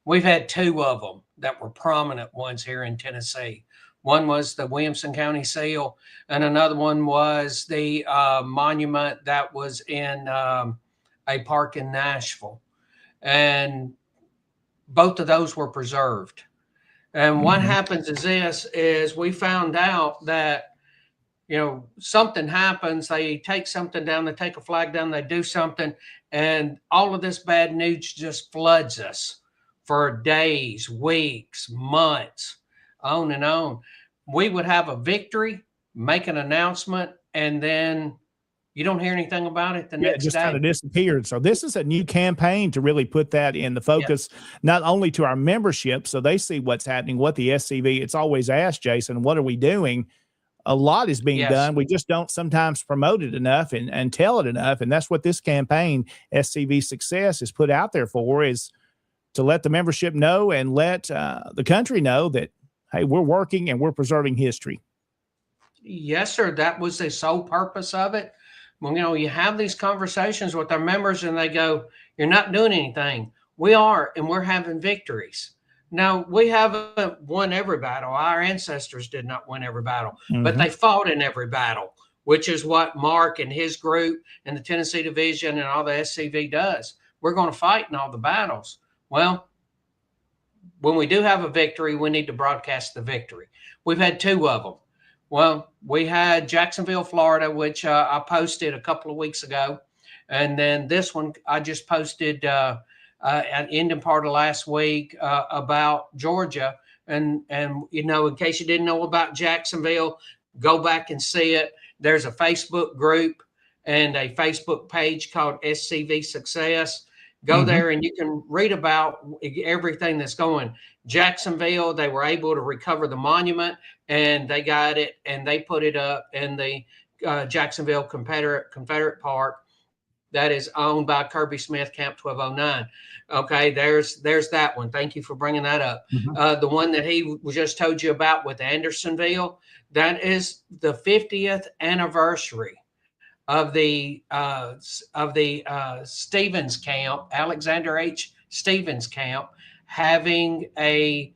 We've had two of them that were prominent ones here in Tennessee. One was the Williamson County Seal, and another one was the monument that was in a park in Nashville. And both of those were preserved. And what happens is this, is we found out that, you know, something happens, they take something down, they take a flag down, they do something, and all of this bad news just floods us for days, weeks, months, on and on. We would have a victory, make an announcement, and then you don't hear anything about it the next just day. kind of disappeared. So this is a new campaign to really put that in the focus, not only to our membership, so they see what's happening, what the SCV, it's always asked, Jason, what are we doing? A lot is being done. We just don't sometimes promote it enough and tell it enough. And that's what this campaign, SCV Success, is put out there for, is to let the membership know and let the country know that, hey, we're working and we're preserving history. Yes, sir. That was the sole purpose of it. Well, you know, you have these conversations with our members and they go, you're not doing anything. We are, and we're having victories. Now, we haven't won every battle. Our ancestors did not win every battle, but they fought in every battle, which is what Mark and his group and the Tennessee Division and all the SCV does. We're going to fight in all the battles. Well, when we do have a victory, we need to broadcast the victory. We've had 2 of them. Well, we had Jacksonville, Florida, which I posted a couple of weeks ago. And then this one I just posted at the ending part of last week about Georgia. And, you know, in case you didn't know about Jacksonville, go back and see it. There's a Facebook group and a Facebook page called SCV Success. Go there and you can read about everything that's going. Jacksonville, they were able to recover the monument and they got it and they put it up in the Jacksonville Confederate Park that is owned by Kirby Smith Camp 1209. Okay, there's that one. Thank you for bringing that up. The one that he just told you about with Andersonville, that is the 50th anniversary of the Stevens Camp, Alexander H. Stevens Camp, having a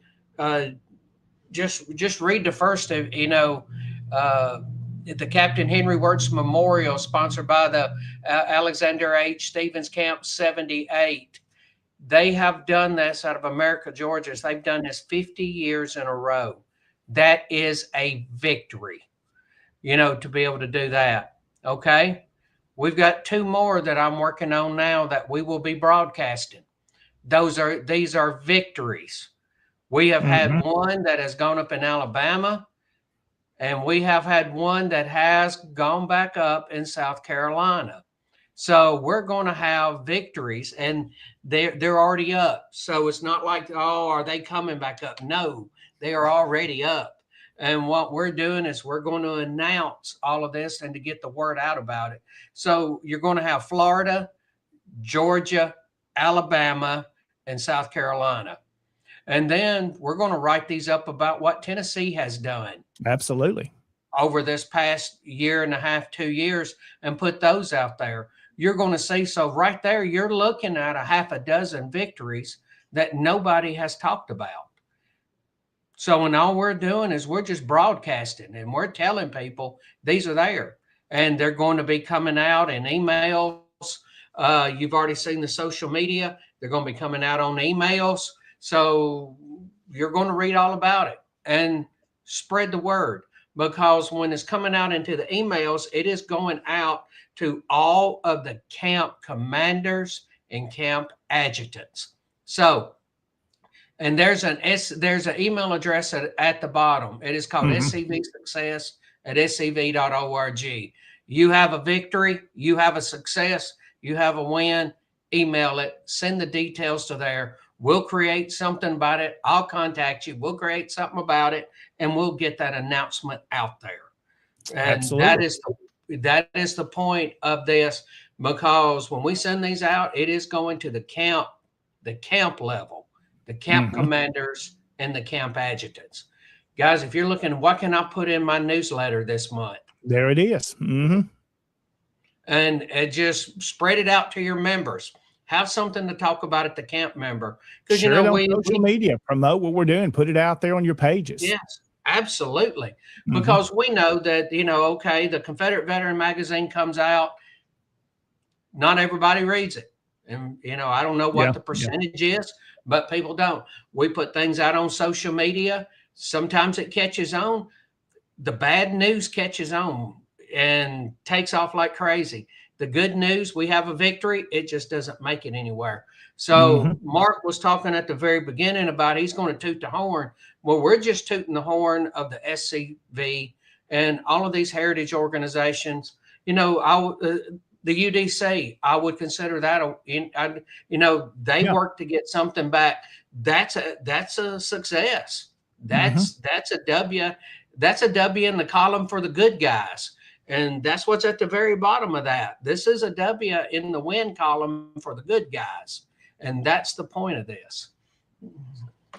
just read the first, you know, the Captain Henry Wirtz Memorial, sponsored by the Alexander H. Stevens Camp 78. They have done this out of America, Georgia. They've done this 50 years in a row. That is a victory, you know, to be able to do that. Okay. We've got 2 more that I'm working on now that we will be broadcasting. These are victories. We have had one that has gone up in Alabama, and we have had one that has gone back up in South Carolina. So we're going to have victories, and they're already up. So it's not like, oh, are they coming back up? No, they are already up. And what we're doing is we're going to announce all of this and to get the word out about it. So you're going to have Florida, Georgia, Alabama, and South Carolina. And then we're going to write these up about what Tennessee has done. Absolutely. Over this past year and a half, 2 years, and put those out there. You're going to see, so right there, you're looking at a half a dozen victories that nobody has talked about. So, and all we're doing is we're just broadcasting and we're telling people these are there and they're going to be coming out in emails. You've already seen the social media. They're going to be coming out on emails. So you're going to read all about it and spread the word, because when it's coming out into the emails, it is going out to all of the camp commanders and camp adjutants. So, and there's an email address at the bottom. It is called scvsuccess@scv.org. You have a victory, you have a success, you have a win, email it, send the details to there. We'll create something about it. I'll contact you. We'll create something about it, and we'll get that announcement out there. And that is the point of this, because when we send these out, it is going to the camp level. The camp commanders and the camp adjutants. Guys, if you're looking, what can I put in my newsletter this month? There it is. And just spread it out to your members. Have something to talk about at the camp member. Because, you know, social media, promote what we're doing, put it out there on your pages. Yes, absolutely. Because we know that, you know, okay, the Confederate Veteran Magazine comes out. Not everybody reads it. And, you know, I don't know what the percentage is, but people don't. We put things out on social media. Sometimes it catches on. The bad news catches on and takes off like crazy. The good news, we have a victory. It just doesn't make it anywhere. So Mark was talking at the very beginning about he's going to toot the horn. Well, we're just tooting the horn of the SCV and all of these heritage organizations. You know, the UDC, I would consider that, they work to get something back. That's a success. That's a W. That's a W in the column for the good guys. And that's what's at the very bottom of that. This is a W in the win column for the good guys. And that's the point of this.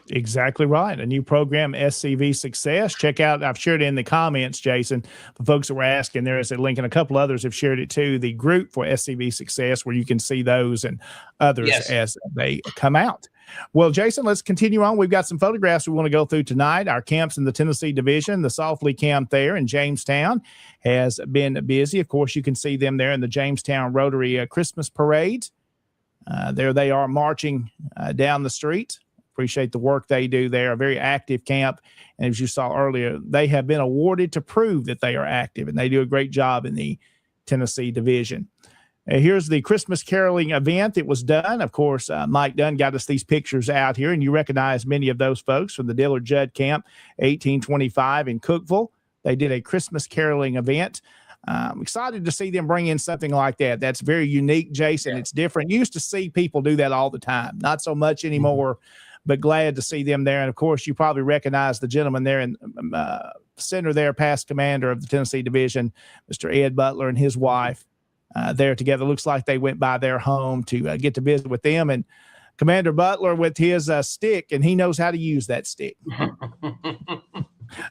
Exactly right. A new program, SCV Success. Check out, I've shared it in the comments, Jason, for folks that were asking. There is a link, and a couple others have shared it too, the group for SCV Success, where you can see those and others as they come out. Well, Jason, let's continue on. We've got some photographs we want to go through tonight. Our camps in the Tennessee division, the Softly camp there in Jamestown has been busy. Of course, you can see them there in the Jamestown Rotary Christmas parade. There they are marching down the street. Appreciate the work they do there. A very active camp. And as you saw earlier, they have been awarded to prove that they are active, and they do a great job in the Tennessee division. Here's the Christmas caroling event that was done. Of course, Mike Dunn got us these pictures out here, and you recognize many of those folks from the Dillard Judd Camp, 1825 in Cookeville. They did a Christmas caroling event. I'm excited to see them bring in something like that. That's very unique, Jason. It's different. You used to see people do that all the time. Not so much anymore, but glad to see them there. And, of course, you probably recognize the gentleman there in center there, past commander of the Tennessee division, Mr. Ed Butler, and his wife. There together. Looks like they went by their home to get to visit with them, and Commander Butler with his stick, and he knows how to use that stick.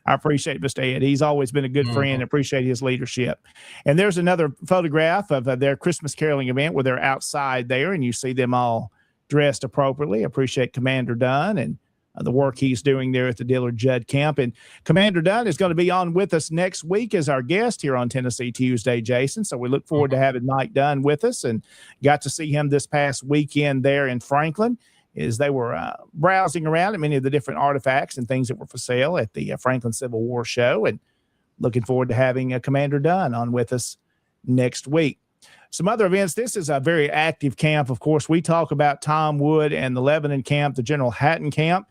I appreciate Mr. Ed. He's always been a good friend. Appreciate his leadership. And there's another photograph of their Christmas caroling event where they're outside there, and you see them all dressed appropriately. Appreciate Commander Dunn and the work he's doing there at the Dillard Judd Camp. And Commander Dunn is going to be on with us next week as our guest here on Tennessee Tuesday, Jason. So we look forward to having Mike Dunn with us, and got to see him this past weekend there in Franklin as they were browsing around at many of the different artifacts and things that were for sale at the Franklin Civil War Show. And looking forward to having Commander Dunn on with us next week. Some other events. This is a very active camp. Of course, we talk about Tom Wood and the Lebanon camp, the General Hatton camp.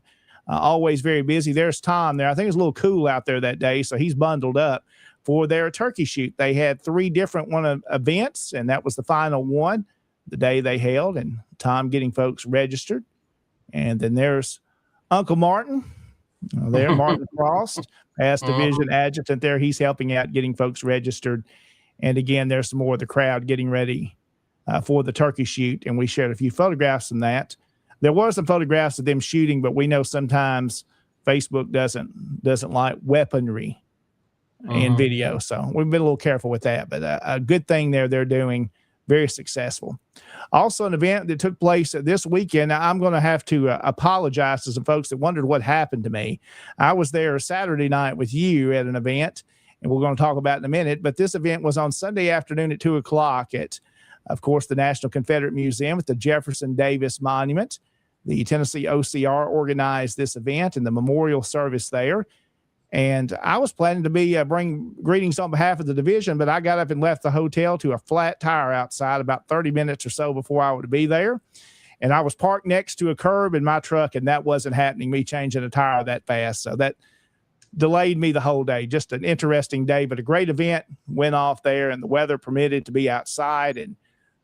Always very busy. There's Tom there. I think it's a little cool out there that day, so he's bundled up for their turkey shoot. They had 3 different events, and that was the final one the day they held, and Tom getting folks registered. And then there's Uncle Martin there, Martin Frost, past division adjutant there. He's helping out getting folks registered. And again, there's some more of the crowd getting ready for the turkey shoot, and we shared a few photographs from that. There were some photographs of them shooting, but we know sometimes Facebook doesn't like weaponry in video. So we've been a little careful with that, but a good thing there they're doing, very successful. Also an event that took place this weekend. Now, I'm going to have to apologize to some folks that wondered what happened to me. I was there Saturday night with you at an event, and we're going to talk about it in a minute, but this event was on Sunday afternoon at 2:00 at, of course, the National Confederate Museum at the Jefferson Davis Monument. The Tennessee OCR organized this event and the memorial service there. And I was planning to bring greetings on behalf of the division, but I got up and left the hotel to a flat tire outside about 30 minutes or so before I would be there. And I was parked next to a curb in my truck, and that wasn't happening, me changing a tire that fast. So that delayed me the whole day. Just an interesting day, but a great event went off there, and the weather permitted to be outside. And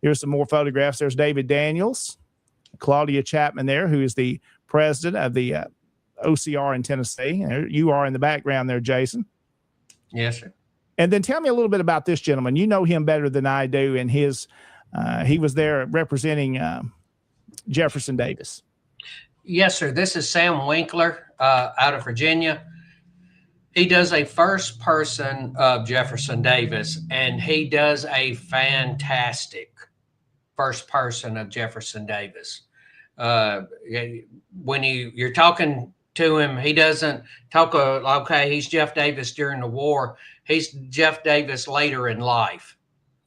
here's some more photographs. There's David Daniels, Claudia Chapman there, who is the president of the OCR in Tennessee. You are in the background there, Jason. Yes, sir. And then tell me a little bit about this gentleman. You know him better than I do, and he was there representing Jefferson Davis. Yes, sir. This is Sam Winkler out of Virginia. He does a first person of Jefferson Davis, and he does a fantastic first person of Jefferson Davis. When you're talking to him, he doesn't talk, okay, he's Jeff Davis during the war. He's Jeff Davis later in life,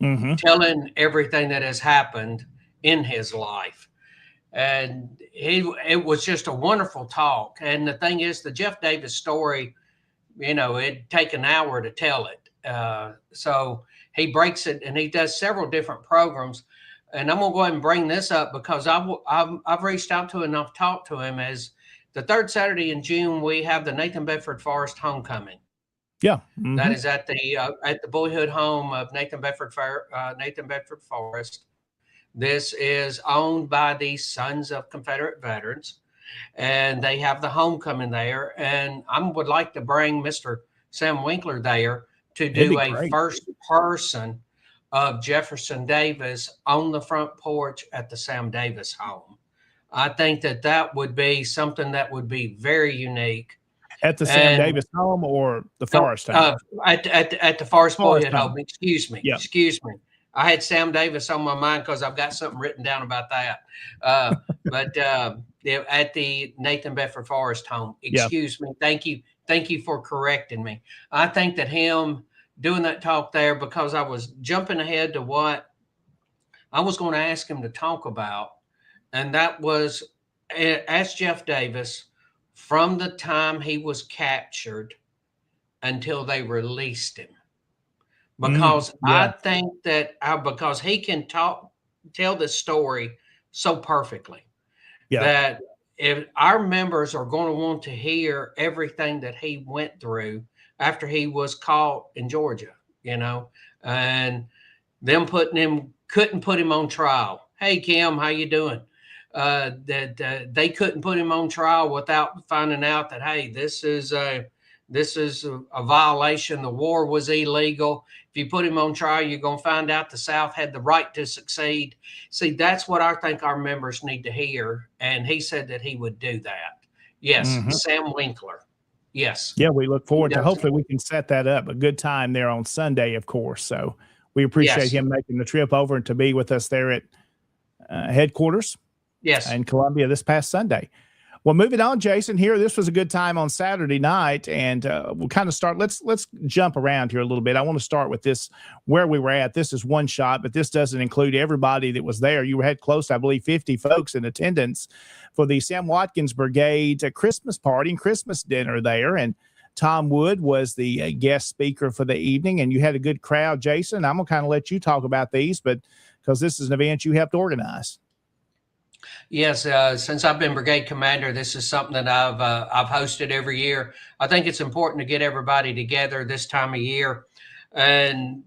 telling everything that has happened in his life. And it was just a wonderful talk. And the thing is, the Jeff Davis story, it'd take an hour to tell it. So he breaks it, and he does several different programs. And I'm going to go ahead and bring this up because I've reached out to him and I've talked to him. As the third Saturday in June, we have the Nathan Bedford Forrest Homecoming. Yeah. That is at the boyhood home of Nathan Bedford Forrest. This is owned by the Sons of Confederate Veterans, and they have the homecoming there. And I would like to bring Mr. Sam Winkler there to do a first person of Jefferson Davis on the front porch at the Sam Davis home. I think that would be something that would be very unique. At the Sam Davis home or the Forrest home? At the Forrest boyhood home. home. Excuse me. Yeah. Excuse me. I had Sam Davis on my mind because I've got something written down about that. But at the Nathan Bedford Forrest home. Excuse me. Thank you. Thank you for correcting me. I think that him doing that talk there, because I was jumping ahead to what I was going to ask him to talk about, and that was ask Jeff Davis from the time he was captured until they released him. Because I think that because he can tell this story so perfectly that if our members are going to want to hear everything that he went through after he was caught in Georgia, and them couldn't put him on trial. Hey, Kim, how you doing? That they couldn't put him on trial without finding out that, hey, this is a violation. The war was illegal. If you put him on trial, you're going to find out the South had the right to succeed. See, that's what I think our members need to hear. And he said that he would do that. Yes, Sam Winkler. Yes. Yeah, we look forward to hopefully we can set that up. A good time there on Sunday, of course. So we appreciate him making the trip over and to be with us there at headquarters. Yes. In Columbia this past Sunday. Well, moving on, Jason, here, this was a good time on Saturday night, and we'll kind of start. Let's jump around here a little bit. I want to start with this, where we were at. This is one shot, but this doesn't include everybody that was there. You had close, I believe, 50 folks in attendance for the Sam Watkins Brigade Christmas party and Christmas dinner there, and Tom Wood was the guest speaker for the evening, and you had a good crowd, Jason. I'm going to kind of let you talk about these, but because this is an event you helped organize. Yes, since I've been brigade commander, this is something that I've hosted every year. I think it's important to get everybody together this time of year, and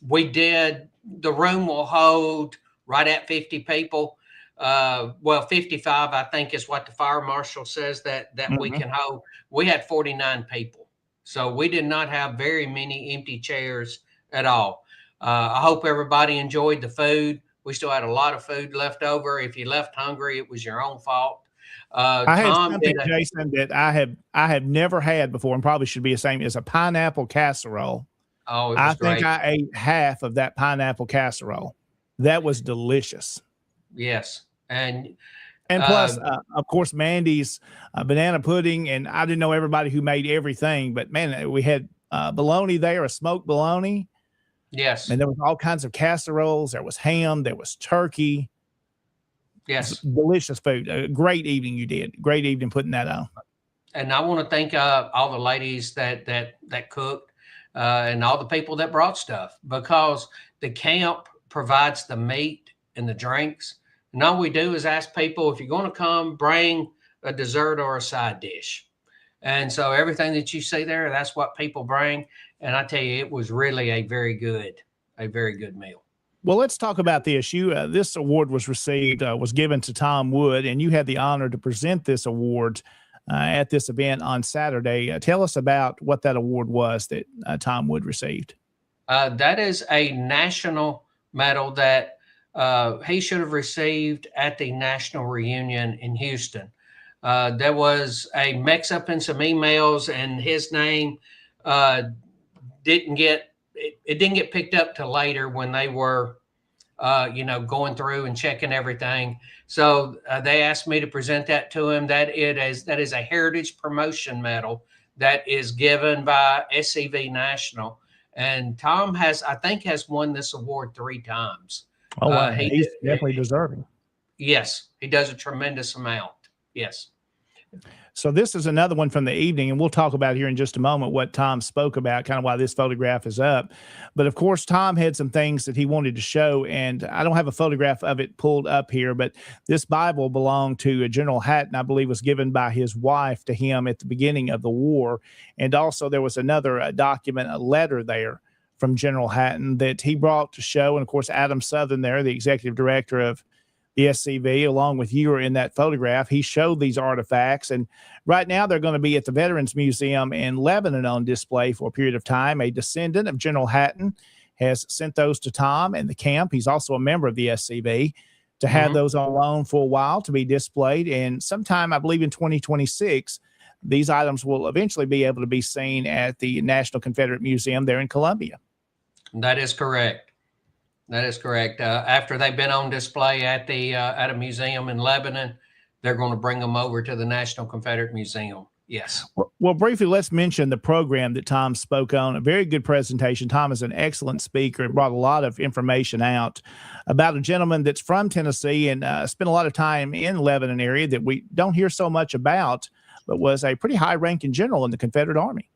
we did. The room will hold right at 50 people. 55, I think, is what the fire marshal says that we can hold. We had 49 people, so we did not have very many empty chairs at all. I hope everybody enjoyed the food. We still had a lot of food left over. If you left hungry, it was your own fault. I had something, Jason, that I have never had before, and probably should be the same, as a pineapple casserole. Oh, it was great. I think I ate half of that pineapple casserole. That was delicious. Yes, and plus, of course, Mandy's banana pudding, and I didn't know everybody who made everything, but man, we had bologna there, a smoked bologna. Yes. And there was all kinds of casseroles. There was ham. There was turkey. Yes. Delicious food. Great evening you did. Great evening putting that on. And I want to thank all the ladies that cooked and all the people that brought stuff, because the camp provides the meat and the drinks. And all we do is ask people, if you're going to come, bring a dessert or a side dish. And so everything that you see there, that's what people bring. And I tell you, it was really a very good meal. Well, let's talk about this. This award was given to Tom Wood, and you had the honor to present this award at this event on Saturday. Tell us about what that award was that Tom Wood received. That is a national medal that he should have received at the national reunion in Houston. There was a mix-up in some emails, and his name didn't get picked up till later when they were going through and checking everything. So they asked me to present that to him. That is a heritage promotion medal that is given by SCV National, and Tom has won this award 3 times. Oh, wow. He's definitely deserving. Yes, he does a tremendous amount. Yes. So this is another one from the evening, and we'll talk about here in just a moment what Tom spoke about, kind of why this photograph is up. But of course, Tom had some things that he wanted to show, and I don't have a photograph of it pulled up here, but this Bible belonged to General Hatton, I believe was given by his wife to him at the beginning of the war. And also there was another document, a letter there from General Hatton that he brought to show. And of course, Adam Southern there, the executive director of the SCV, along with you are in that photograph. He showed these artifacts, and right now they're going to be at the Veterans Museum in Lebanon on display for a period of time. A descendant of General Hatton has sent those to Tom and the camp. He's also a member of the SCV to have those on loan for a while to be displayed. And sometime, I believe in 2026, these items will eventually be able to be seen at the National Confederate Museum there in Columbia. That is correct. That is correct. After they've been on display at a museum in Lebanon, they're going to bring them over to the National Confederate Museum. Yes. Well, briefly, let's mention the program that Tom spoke on. A very good presentation. Tom is an excellent speaker and brought a lot of information out about a gentleman that's from Tennessee and spent a lot of time in Lebanon area that we don't hear so much about, but was a pretty high-ranking general in the Confederate Army.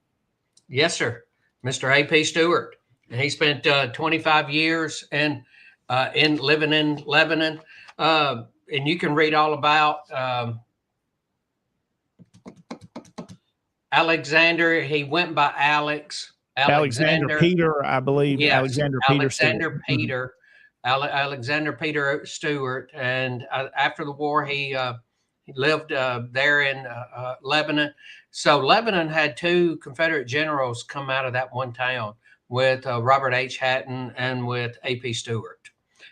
Yes, sir. Mr. A.P. Stewart. And he spent 25 years in living in Lebanon. And you can read all about Alexander. He went by Alexander Peter, I believe. Yes, Alexander Peter Stewart. And after the war, he lived there in Lebanon. So Lebanon had two Confederate generals come out of that one town, with Robert H. Hatton and with A.P. Stewart.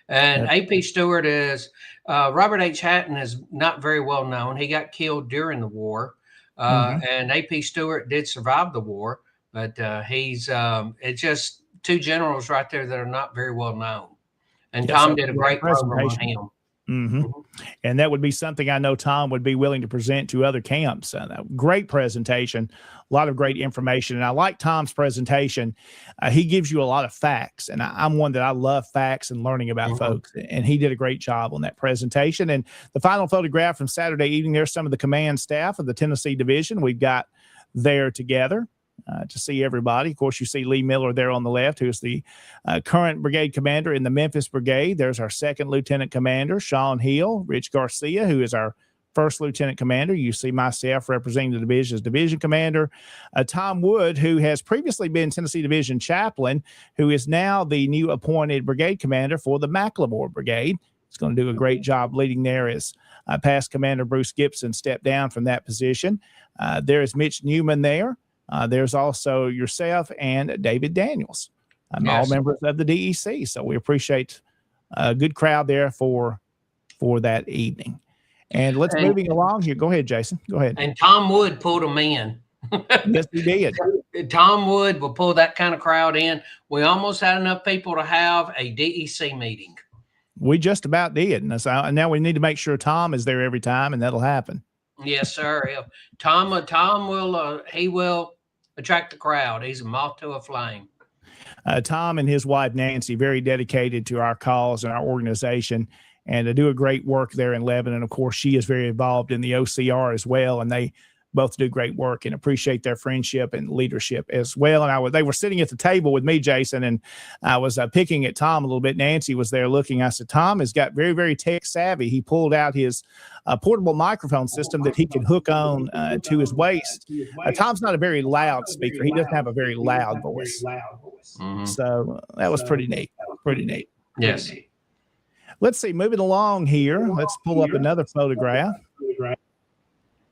And A.P. Stewart is, Robert H. Hatton is not very well known. He got killed during the war. And A.P. Stewart did survive the war, but it's just two generals right there that are not very well known. And Tom did a great program on him. And that would be something I know Tom would be willing to present to other camps. Great presentation, a lot of great information. And I like Tom's presentation. He gives you a lot of facts. And I'm one that I love facts and learning about folks. And he did a great job on that presentation. And the final photograph from Saturday evening, there's some of the command staff of the Tennessee Division we've got there together. To see everybody. Of course, you see Lee Miller there on the left, who's the current brigade commander in the Memphis Brigade. There's our second lieutenant commander, Sean Hill, Rich Garcia, who is our first lieutenant commander. You see myself representing the division as division commander. Tom Wood, who has previously been Tennessee Division chaplain, who is now the new appointed brigade commander for the McLemore Brigade. He's going to do a great job leading there as past commander Bruce Gibson stepped down from that position. There is Mitch Newman there. There's also yourself and David Daniels, all members of the DEC. So we appreciate a good crowd there for that evening. And moving along here. Go ahead, Jason. Go ahead. And Tom Wood pulled them in. Yes, he did. Tom Wood will pull that kind of crowd in. We almost had enough people to have a DEC meeting. We just about did. And now we need to make sure Tom is there every time, and that'll happen. Yes, sir. Tom will attract the crowd. He's a moth to a flame. Tom and his wife, Nancy, very dedicated to our cause and our organization, and do a great work there in Lebanon. Of course, she is very involved in the OCR as well, and they both do great work and appreciate their friendship and leadership as well. And they were sitting at the table with me, Jason, and I was picking at Tom a little bit. Nancy was there looking. I said, Tom has got very, very tech savvy. He pulled out his portable microphone system that he can hook on to his waist. Tom's not a very loud speaker. He doesn't have a very loud voice. So that was pretty neat. Pretty neat. Yes. Let's see, moving along here. Let's pull up another photograph.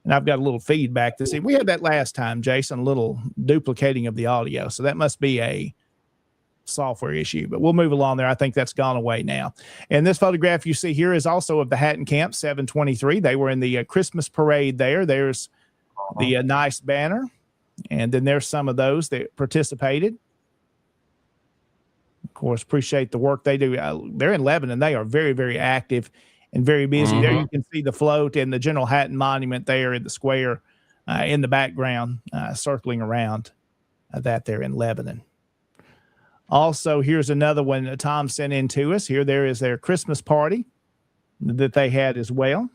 And I've got a little feedback to see. We had that last time, Jason, a little duplicating of the audio. So that must be a software issue, but we'll move along there. I think that's gone away now. And this photograph you see here is also of the Hatton Camp 723. They were in the Christmas parade there. There's the nice banner. And then there's some of those that participated. Of course, appreciate the work they do. They're in Lebanon. They are very, very active and very busy. There you can see the float and the General Hatton Monument there in the square in the background, circling around that there in Lebanon. Also, here's another one that Tom sent in to us. There is their Christmas party that they had as well.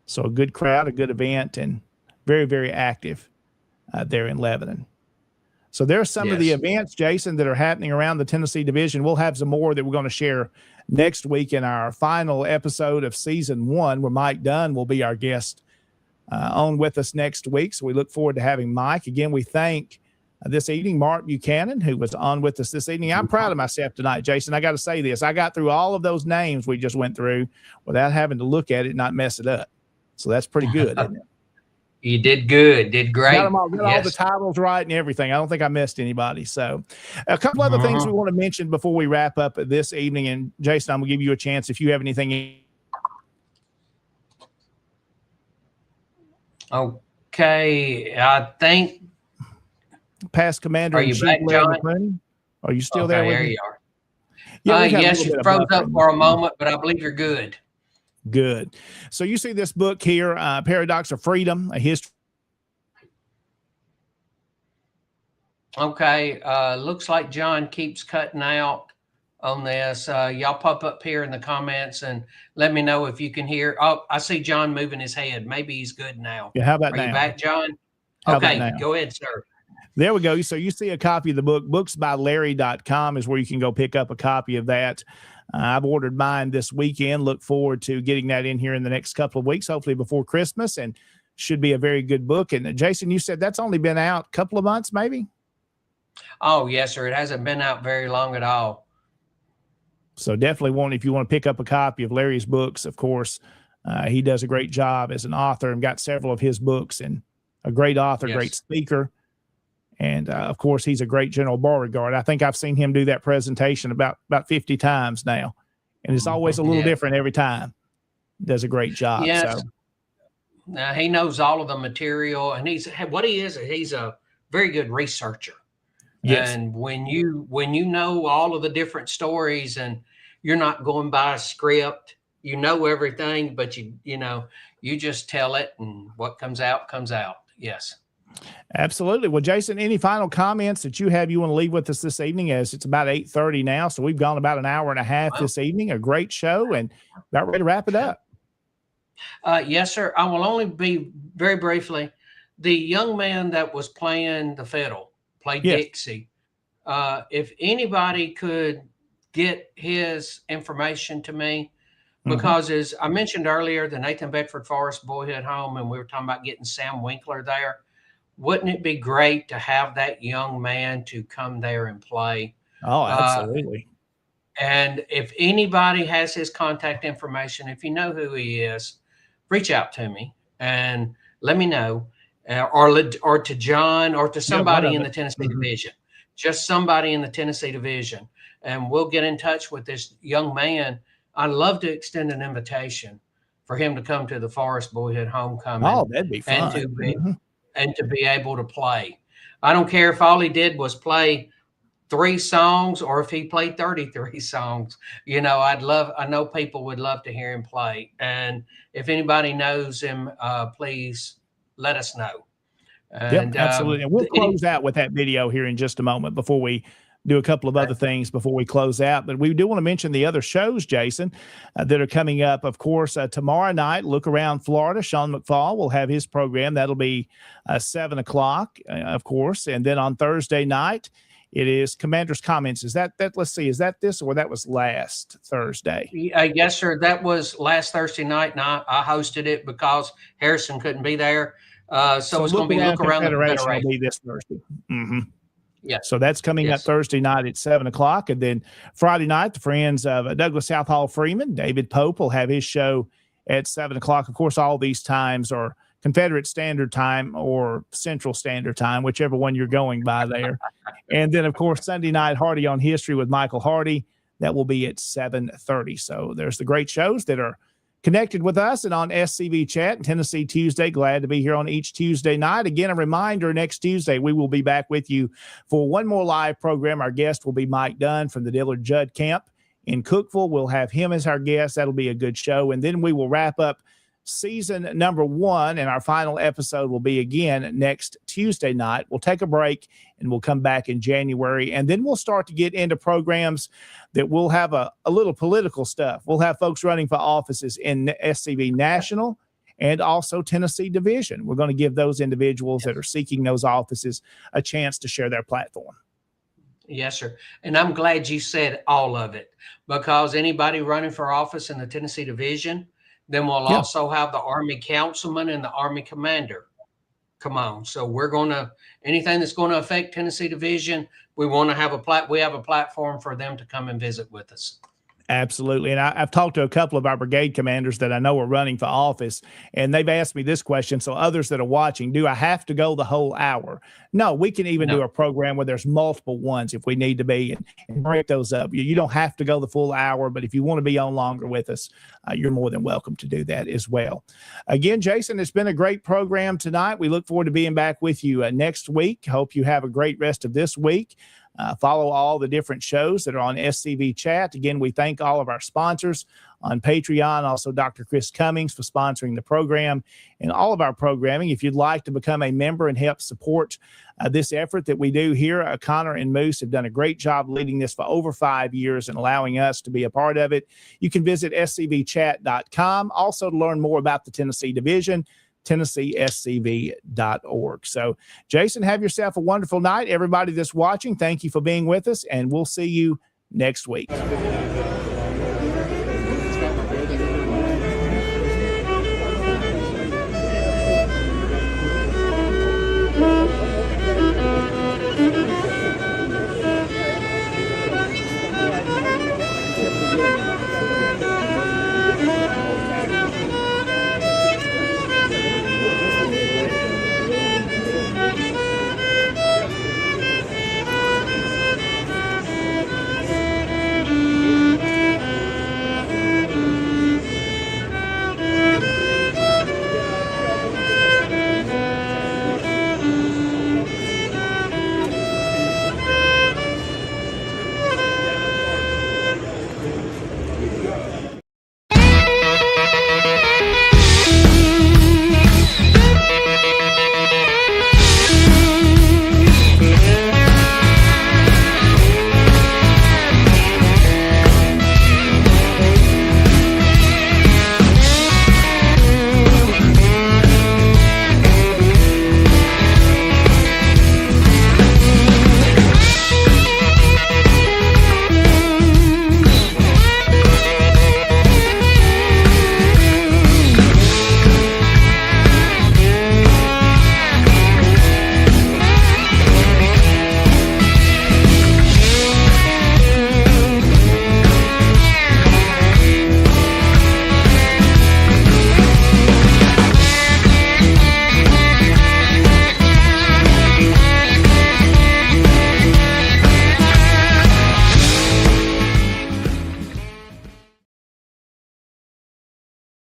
So a good crowd, a good event, and very, very active there in Lebanon. So there are some of the events, Jason, that are happening around the Tennessee division. We'll have some more that we're going to share next week in our final episode of season 1, where Mike Dunn will be our guest on with us next week. So we look forward to having Mike. Again, we thank this evening Mark Buchanan, who was on with us this evening. I'm proud of myself tonight, Jason. I got to say this. I got through all of those names we just went through without having to look at it and not mess it up. So that's pretty good, isn't it? You did good. Did great. Got all the titles right and everything. I don't think I missed anybody. So a couple other things we want to mention before we wrap up this evening. And Jason, I'm going to give you a chance if you have anything. Okay. I think. Past Commander. Are you back, John? Are you still there? There you are. Yes, you froze up for a moment, but I believe you're good. Good. So you see this book here, Paradox of Freedom, a history. Okay. Looks like John keeps cutting out on this. Y'all pop up here in the comments and let me know if you can hear. Oh, I see John moving his head. Maybe he's good now. Yeah, how about Are now? You back, John? How okay, go ahead, sir. There we go. So you see a copy of the book. Booksbylarry.com is where you can go pick up a copy of that. I've ordered mine this weekend. Look forward to getting that in here in the next couple of weeks, hopefully before Christmas, and should be a very good book. And Jason, you said that's only been out a couple of months, maybe? Oh, yes, sir. It hasn't been out very long at all. So definitely if you want to pick up a copy of Larry's books, of course, he does a great job as an author and got several of his books, and a great author, great speaker. And of course, he's a great General Beauregard. I think I've seen him do that presentation about 50 times now. And it's always a little different every time. Does a great job. Yes. So. Now, he knows all of the material, and he's a very good researcher. Yes. And when you know all of the different stories and you're not going by a script, you know everything, but you just tell it, and what comes out comes out. Yes. Absolutely. Well, Jason, any final comments that you want to leave with us this evening, as it's about 8:30 now. So we've gone about an hour and a half this evening, a great show, and about ready to wrap it up. Yes, sir. I will only be very briefly. The young man that was playing the fiddle, played Dixie. If anybody could get his information to me, because as I mentioned earlier, the Nathan Bedford Forrest Boyhood Home, and we were talking about getting Sam Winkler there. Wouldn't it be great to have that young man to come there and play? Oh, absolutely. And if anybody has his contact information, if you know who he is, reach out to me and let me know, or to John, or to somebody in the Tennessee division, just somebody in the Tennessee division, and we'll get in touch with this young man. I'd love to extend an invitation for him to come to the Forrest Boyhood Homecoming. Oh, that'd be fun. And to be able to play. I don't care if all he did was play 3 songs or if he played 33 songs. I know people would love to hear him play. And if anybody knows him, please let us know. And, absolutely. And we'll close out with that video here in just a moment before we do a couple of other things before we close out. But we do want to mention the other shows, Jason, that are coming up. Of course, tomorrow night, Look Around Florida. Sean McFall will have his program. That'll be 7 o'clock, of course. And then on Thursday night, it is Commander's Comments. Is that let's see, is that this, or that was last Thursday? Yes, sir. That was last Thursday night, and I hosted it because Harrison couldn't be there. So it's going to be Look Around the Federation. Will be this Thursday. Yeah. So that's coming up Thursday night at 7 o'clock. And then Friday night, the friends of Douglas Southall Freeman, David Pope, will have his show at 7 o'clock. Of course, all these times are Confederate Standard Time or Central Standard Time, whichever one you're going by there. And then, of course, Sunday night, Hardy on History with Michael Hardy. That will be at 7:30. So there's the great shows that are connected with us and on SCV Chat and Tennessee Tuesday. Glad to be here on each Tuesday night. Again, a reminder, next Tuesday, we will be back with you for one more live program. Our guest will be Mike Dunn from the Dillard Judd Camp in Cookeville. We'll have him as our guest. That'll be a good show. And then we will wrap up season number 1, and our final episode will be again next Tuesday night. We'll take a break and we'll come back in January, and then we'll start to get into programs that will have a little political stuff. We'll have folks running for offices in SCV National and also Tennessee Division. We're going to give those individuals that are seeking those offices a chance to share their platform. Yes, sir. And I'm glad you said all of it, because anybody running for office in the Tennessee Division, then we'll also have the Army councilman and the Army commander. Come on. So we're going to, anything that's going to affect Tennessee Division, we want to have we have a platform for them to come and visit with us. Absolutely. And I've talked to a couple of our brigade commanders that I know are running for office, and they've asked me this question. So others that are watching, do I have to go the whole hour? No, we can even do a program where there's multiple ones if we need to be, and break those up. You don't have to go the full hour, but if you want to be on longer with us, you're more than welcome to do that as well. Again, Jason, it's been a great program tonight. We look forward to being back with you next week. Hope you have a great rest of this week. Follow all the different shows that are on SCV Chat. Again, we thank all of our sponsors on Patreon, also Dr. Chris Cummings for sponsoring the program and all of our programming. If you'd like to become a member and help support this effort that we do here, Connor and Moose have done a great job leading this for over 5 years and allowing us to be a part of it. You can visit scvchat.com. Also, to learn more about the Tennessee Division, TennesseeSCV.org. So, Jason, have yourself a wonderful night. Everybody that's watching, thank you for being with us, and we'll see you next week.